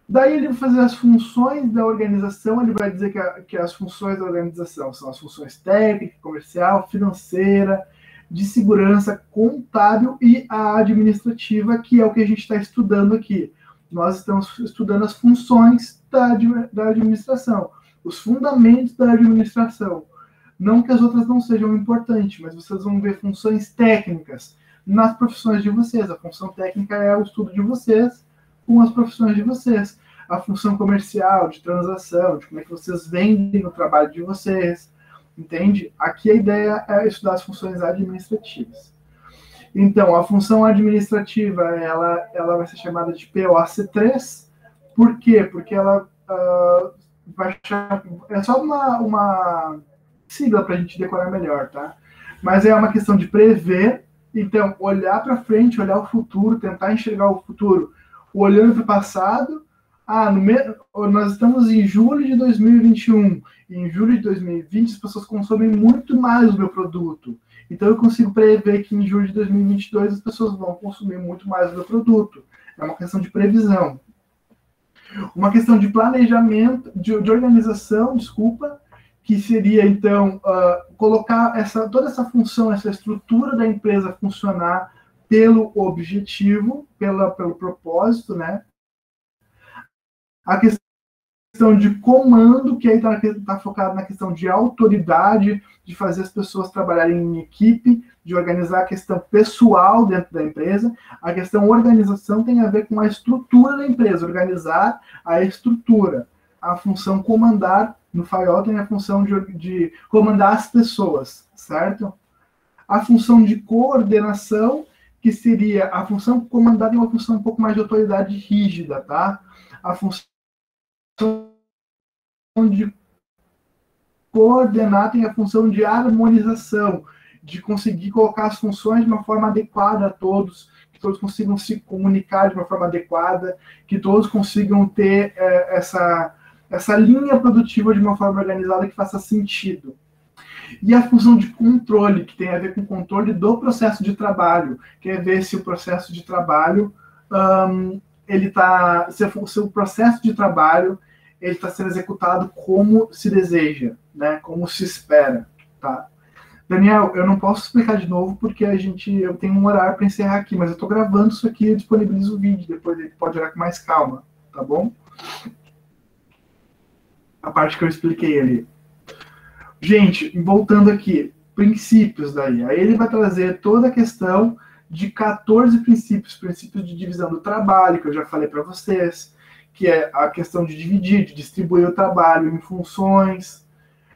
Daí ele vai fazer as funções da organização, ele vai dizer que as funções da organização são as funções técnica, comercial, financeira, de segurança, contábil e a administrativa, que é o que a gente está estudando aqui. Nós estamos estudando as funções da administração, os fundamentos da administração. Não que as outras não sejam importantes, mas vocês vão ver funções técnicas nas profissões de vocês. A função técnica é o estudo de vocês com as profissões de vocês. A função comercial, de transação, de como é que vocês vendem o trabalho de vocês, entende? Aqui a ideia é estudar as funções administrativas. Então, a função administrativa, ela vai ser chamada de POC3. Por quê? Porque ela vai chamar... É só uma sigla para a gente decorar melhor, tá? Mas é uma questão de prever, então, olhar para frente, olhar o futuro, tentar enxergar o futuro olhando para o passado. Nós estamos em julho de 2021, e em julho de 2020 as pessoas consomem muito mais o meu produto. Então eu consigo prever que em julho de 2022 as pessoas vão consumir muito mais o meu produto. É uma questão de previsão. Uma questão de planejamento, de organização, que seria, então, colocar toda essa função, essa estrutura da empresa funcionar pelo objetivo, pelo propósito, né? A questão de comando, que aí está focado na questão de autoridade, de fazer as pessoas trabalharem em equipe, de organizar a questão pessoal dentro da empresa. A questão organização tem a ver com a estrutura da empresa, organizar a estrutura. A função comandar, no FAIOL tem a função de comandar as pessoas, certo? A função de coordenação, que seria a função comandar, é uma função um pouco mais de autoridade rígida, tá? A função de coordenar tem a função de harmonização, de conseguir colocar as funções de uma forma adequada a todos, que todos consigam se comunicar de uma forma adequada, que todos consigam ter essa linha produtiva de uma forma organizada que faça sentido. E a função de controle, que tem a ver com o controle do processo de trabalho, que é ver se o processo de trabalho se o processo de trabalho ele está sendo executado como se deseja, né? Como se espera, tá? Daniel, eu não posso explicar de novo porque eu tenho um horário para encerrar aqui, mas eu estou gravando isso aqui e disponibilizo o vídeo, depois ele pode olhar com mais calma, tá bom? A parte que eu expliquei ali. Gente, voltando aqui, princípios daí. Aí ele vai trazer toda a questão de 14 princípios de divisão do trabalho, que eu já falei para vocês, que é a questão de dividir, de distribuir o trabalho em funções,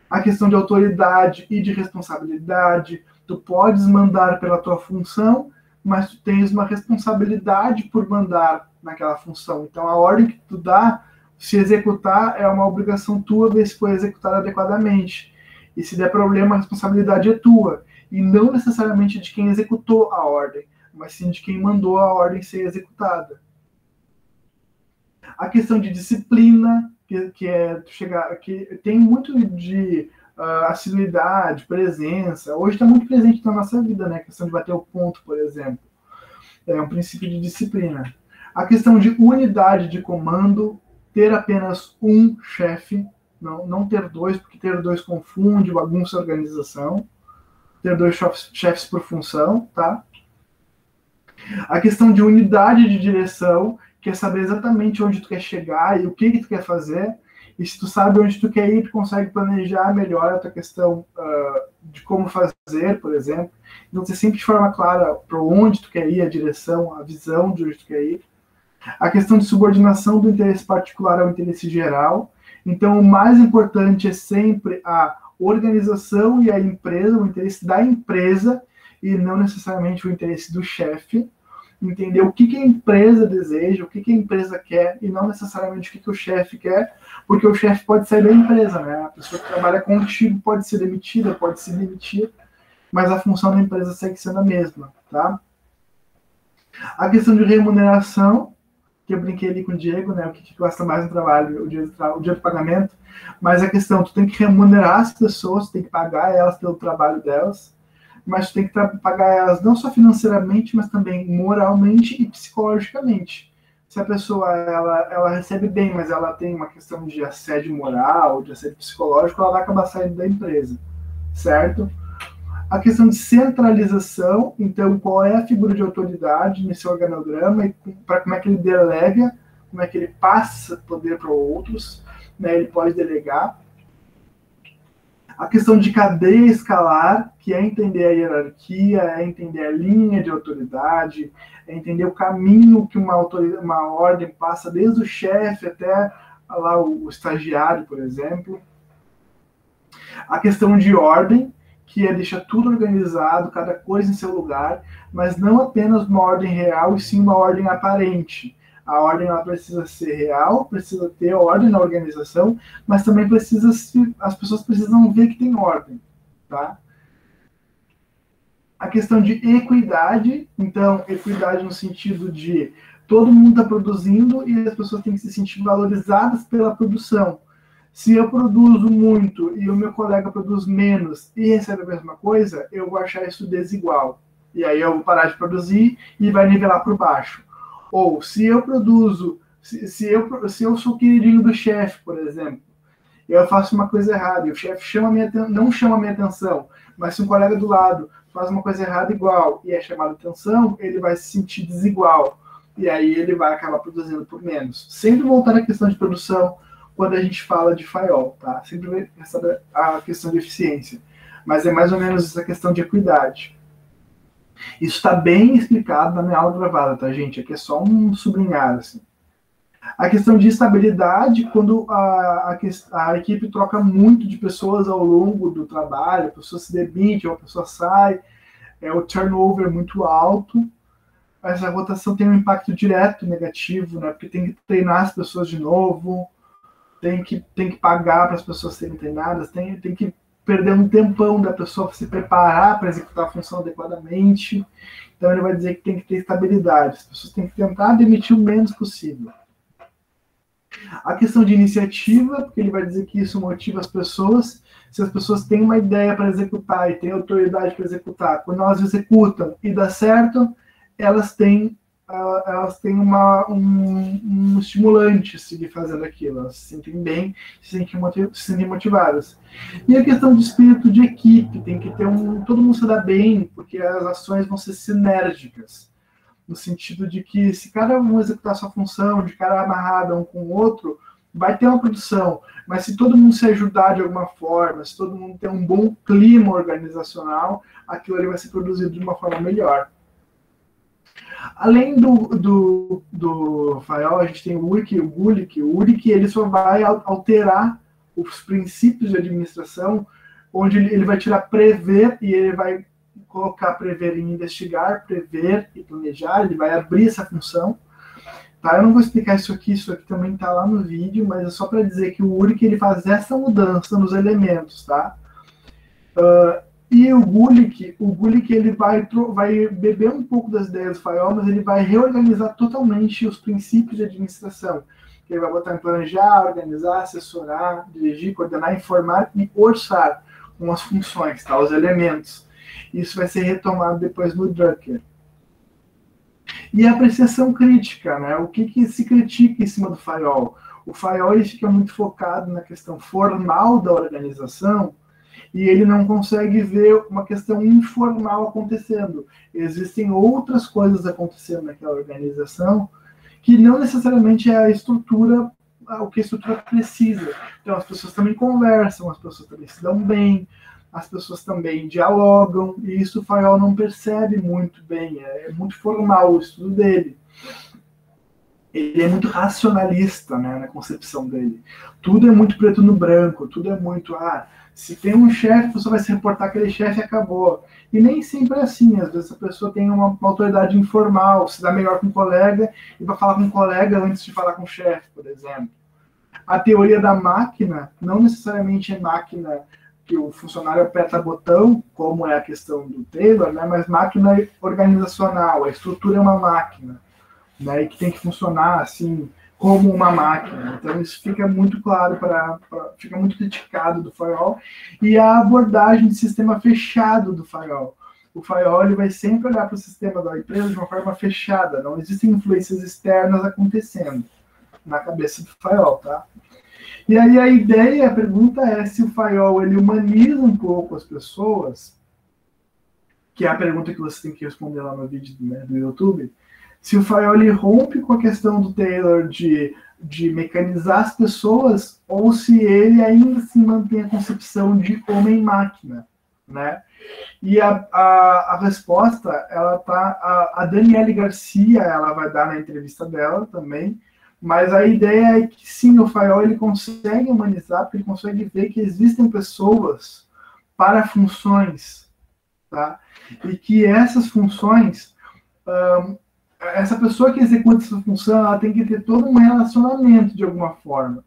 a questão de autoridade e de responsabilidade. Tu podes mandar pela tua função, mas tu tens uma responsabilidade por mandar naquela função. Então, a ordem que tu dá, se executar, é uma obrigação tua ver se foi executada adequadamente. E se der problema, a responsabilidade é tua. E não necessariamente de quem executou a ordem, mas sim de quem mandou a ordem ser executada. A questão de disciplina, que tem muito de assiduidade, presença. Hoje está muito presente na nossa vida, né? A questão de bater o ponto, por exemplo. É um princípio de disciplina. A questão de unidade de comando, ter apenas um chefe, não ter dois, porque ter dois confunde, bagunça a organização. Ter dois chefes por função, tá? A questão de unidade de direção, que é saber exatamente onde tu quer chegar e o que tu quer fazer. E se tu sabe onde tu quer ir, tu consegue planejar melhor a tua questão de como fazer, por exemplo. Então, ter sempre de forma clara para onde tu quer ir, a direção, a visão de onde tu quer ir. A questão de subordinação do interesse particular ao interesse geral. Então, o mais importante é sempre a organização e a empresa, o interesse da empresa, e não necessariamente o interesse do chefe. Entender o que a empresa deseja, o que a empresa quer, e não necessariamente o que o chefe quer, porque o chefe pode sair da empresa, né? A pessoa que trabalha contigo pode ser demitida, pode se demitir, mas a função da empresa segue sendo a mesma, tá? A questão de remuneração, que eu brinquei ali com o Diego, né? O que gosta mais no trabalho, o dia do pagamento, mas a questão, tu tem que remunerar as pessoas, tu tem que pagar elas pelo trabalho delas, mas tu tem que pagar elas não só financeiramente, mas também moralmente e psicologicamente. Se a pessoa ela recebe bem, mas ela tem uma questão de assédio moral, de assédio psicológico, ela vai acabar saindo da empresa, certo? A questão de centralização, então, qual é a figura de autoridade nesse organograma e para como é que ele delega, como é que ele passa poder para outros, né? Ele pode delegar. A questão de cadeia escalar, que é entender a hierarquia, é entender a linha de autoridade, é entender o caminho que uma ordem passa desde o chefe até lá o estagiário, por exemplo. A questão de ordem, que é deixar tudo organizado, cada coisa em seu lugar, mas não apenas uma ordem real, e sim uma ordem aparente. A ordem ela precisa ser real, precisa ter ordem na organização, mas também as pessoas precisam ver que tem ordem, tá? A questão de equidade, então, equidade no sentido de todo mundo está produzindo e as pessoas têm que se sentir valorizadas pela produção. Se eu produzo muito e o meu colega produz menos e recebe a mesma coisa, eu vou achar isso desigual. E aí eu vou parar de produzir e vai nivelar por baixo. Ou se eu produzo, se eu sou queridinho do chefe, por exemplo, eu faço uma coisa errada e o chefe não chama a minha atenção, mas se um colega do lado faz uma coisa errada igual e é chamado atenção, ele vai se sentir desigual. E aí ele vai acabar produzindo por menos. Sempre voltar à questão de produção quando a gente fala de FAIOL, tá? Sempre vai saber a questão de eficiência. Mas é mais ou menos essa questão de equidade. Isso está bem explicado na minha aula gravada, tá, gente? Aqui é só um sublinhar, assim. A questão de estabilidade, quando a equipe troca muito de pessoas ao longo do trabalho, a pessoa se demite, ou a pessoa sai, o turnover muito alto, essa rotação tem um impacto direto negativo, né? Porque tem que treinar as pessoas de novo, tem que pagar para as pessoas serem treinadas, tem que perder um tempão da pessoa se preparar para executar a função adequadamente. Então ele vai dizer que tem que ter estabilidade. As pessoas têm que tentar demitir o menos possível. A questão de iniciativa, porque ele vai dizer que isso motiva as pessoas. Se as pessoas têm uma ideia para executar e têm autoridade para executar, quando elas executam e dá certo, elas têm um estimulante a seguir fazendo aquilo. Elas se sentem bem, se sentem motivadas. E a questão de espírito de equipe, tem que ter todo mundo se dá bem, porque as ações vão ser sinérgicas, no sentido de que se cada um executar sua função, de cara amarrado um com o outro, vai ter uma produção, mas se todo mundo se ajudar de alguma forma, se todo mundo tem um bom clima organizacional, aquilo ali vai ser produzido de uma forma melhor. Além do FAIOL, a gente tem o URIC e o GULIC. O URIC ele só vai alterar os princípios de administração, onde ele vai tirar prever e ele vai colocar prever e investigar, prever e planejar, ele vai abrir essa função. Tá? Eu não vou explicar isso aqui também está lá no vídeo, mas é só para dizer que o URIC ele faz essa mudança nos elementos, tá? E o GULIC ele vai beber um pouco das ideias do FAIOL, mas ele vai reorganizar totalmente os princípios de administração. Ele vai botar em planejar, organizar, assessorar, dirigir, coordenar, informar e orçar com as funções, tá? Os elementos. Isso vai ser retomado depois no Drucker. E a apreciação crítica, né? O que se critica em cima do FAIOL? O FAIOL ele fica muito focado na questão formal da organização, e ele não consegue ver uma questão informal acontecendo. Existem outras coisas acontecendo naquela organização que não necessariamente é a estrutura, o que a estrutura precisa. Então, as pessoas também conversam, as pessoas também se dão bem, as pessoas também dialogam, e isso o FAIOL não percebe muito bem, é muito formal o estudo dele. ele é muito racionalista, né, na concepção dele. Tudo é muito preto no branco, tudo é muito, se tem um chefe, você vai se reportar aquele chefe e acabou. E nem sempre é assim, às vezes a pessoa tem uma autoridade informal, se dá melhor com um colega e vai falar com um colega antes de falar com o chefe, por exemplo. A teoria da máquina não necessariamente é máquina que o funcionário aperta botão, como é a questão do Taylor, né, mas máquina organizacional, a estrutura é uma máquina, né, e que tem que funcionar assim como uma máquina. Então isso fica muito claro, fica muito criticado do firewall. E a abordagem de sistema fechado do firewall. O firewall ele vai sempre olhar para o sistema da empresa de uma forma fechada, não existem influências externas acontecendo na cabeça do firewall, tá? E aí a ideia, a pergunta é se o firewall ele humaniza um pouco as pessoas, que é a pergunta que você tem que responder lá no vídeo, né, do YouTube. Se o firewall ele rompe com a questão do Taylor de mecanizar as pessoas, ou se ele ainda assim mantém a concepção de homem-máquina, né? E a resposta, ela tá... A Daniele Garcia, ela vai dar na entrevista dela também, mas a ideia é que sim, o firewall ele consegue humanizar, porque ele consegue ver que existem pessoas para funções, tá? E que essas funções... essa pessoa que executa essa função, ela tem que ter todo um relacionamento de alguma forma,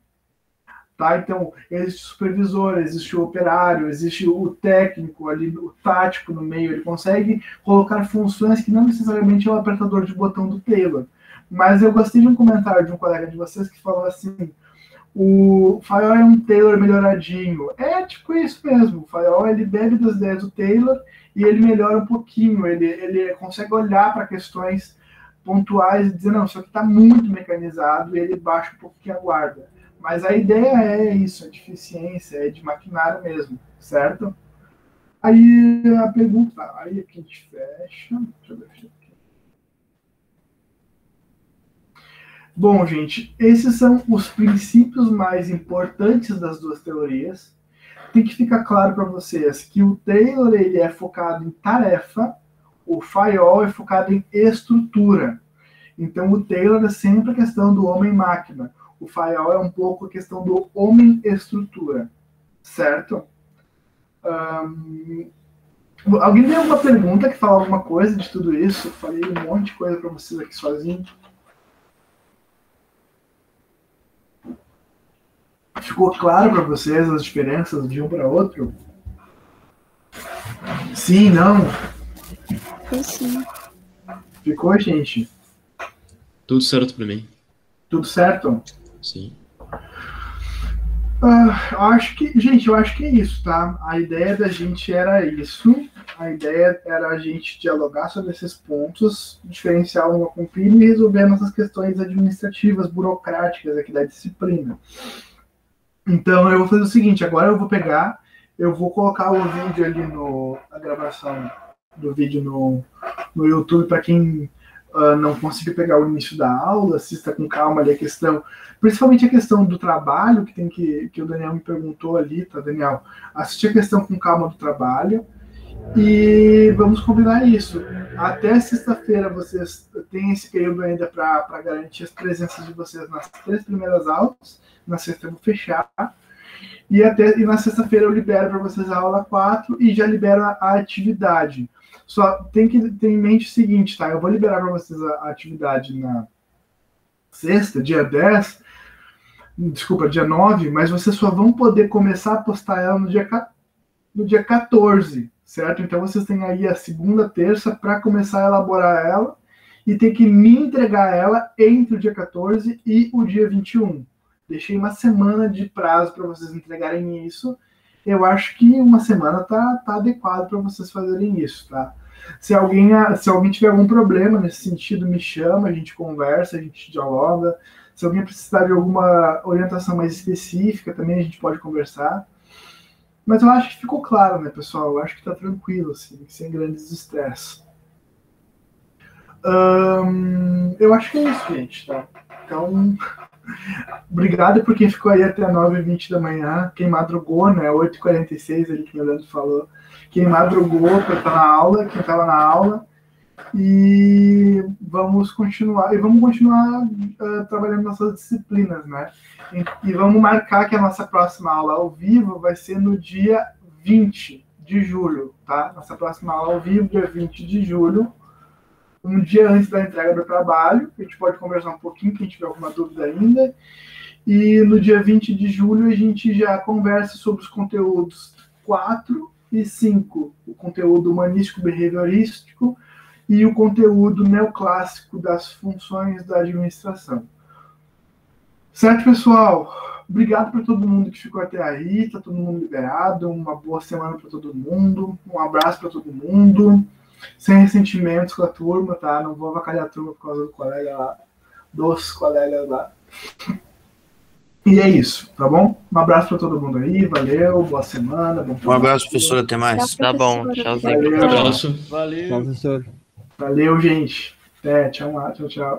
tá? Então, existe o supervisor, existe o operário, existe o técnico ali, o tático no meio, ele consegue colocar funções que não necessariamente é o apertador de botão do Taylor. Mas eu gostei de um comentário de um colega de vocês que falou assim, o firewall é um Taylor melhoradinho. É tipo isso mesmo, o firewall ele bebe das ideias do Taylor e ele melhora um pouquinho, ele consegue olhar para questões pontuais e dizer, não, isso aqui está muito mecanizado, e ele baixa um pouquinho a guarda. Mas a ideia é isso, a deficiência, é de maquinário mesmo, certo? Aí a pergunta, aí aqui a gente fecha, deixa eu ver aqui. Bom, gente, esses são os princípios mais importantes das duas teorias. Tem que ficar claro para vocês que o Taylor ele é focado em tarefa, o firewall é focado em estrutura. Então, o Taylor é sempre a questão do homem-máquina. O firewall é um pouco a questão do homem-estrutura. Certo? Alguém tem alguma pergunta que fala alguma coisa de tudo isso? Eu falei um monte de coisa para vocês aqui sozinho. Ficou claro para vocês as diferenças de um para outro? Sim, não?
Sim.
Ficou, gente?
Tudo certo para mim.
Tudo certo?
Sim.
Eu acho que é isso, tá? A ideia da gente era isso. A ideia era a gente dialogar sobre esses pontos, diferenciar uma com o PIB e resolver nossas questões administrativas, burocráticas aqui da disciplina. Então, eu vou fazer o seguinte, agora eu vou colocar o vídeo ali a gravação do vídeo no YouTube para quem não conseguiu pegar o início da aula, assista com calma ali a questão, principalmente a questão do trabalho, que o Daniel me perguntou ali, tá, Daniel? Assistir a questão com calma do trabalho e vamos combinar isso. Até sexta-feira vocês têm esse período ainda para garantir as presenças de vocês nas 3 primeiras aulas. Na sexta eu vou fechar. E na sexta-feira eu libero para vocês a aula 4 e já libero a atividade. Só tem que ter em mente o seguinte, tá? Eu vou liberar para vocês a atividade na sexta, dia 10, dia 9, mas vocês só vão poder começar a postar ela no dia 14, certo? Então vocês têm aí a segunda, terça para começar a elaborar ela e tem que me entregar ela entre o dia 14 e o dia 21. Deixei uma semana de prazo para vocês entregarem isso. Eu acho que uma semana tá adequado para vocês fazerem isso, tá? Se alguém tiver algum problema nesse sentido, me chama, a gente conversa, a gente dialoga. Se alguém precisar de alguma orientação mais específica, também a gente pode conversar. Mas eu acho que ficou claro, né, pessoal? Eu acho que tá tranquilo, assim, sem grandes estresses. Eu acho que é isso, gente, tá? Então... Obrigado por quem ficou aí até 9h20 da manhã. Quem madrugou, né? 8h46, ele que o Leandro falou. Quem madrugou para estar na aula, quem estava na aula. E vamos continuar trabalhando nossas disciplinas, né? E vamos marcar que a nossa próxima aula ao vivo vai ser no dia 20 de julho, tá? Nossa próxima aula ao vivo, dia 20 de julho, um dia antes da entrega do trabalho. A gente pode conversar um pouquinho, quem tiver alguma dúvida ainda. E no dia 20 de julho a gente já conversa sobre os conteúdos 4 e 5, o conteúdo humanístico behaviorístico e o conteúdo neoclássico das funções da administração. Certo, pessoal? Obrigado para todo mundo que ficou até aí, tá todo mundo liberado, uma boa semana para todo mundo, um abraço para todo mundo, sem ressentimentos com a turma, tá? Não vou avacalhar a turma por causa do colega lá, dos colegas lá. E é isso, tá bom? Um abraço para todo mundo aí, valeu, boa semana.
Um abraço, professor, até mais.
Tá bom, tchauzinho.
Valeu.
Um abraço.
Valeu.
Professor.
Valeu, gente. Até, tchau, tchau, tchau.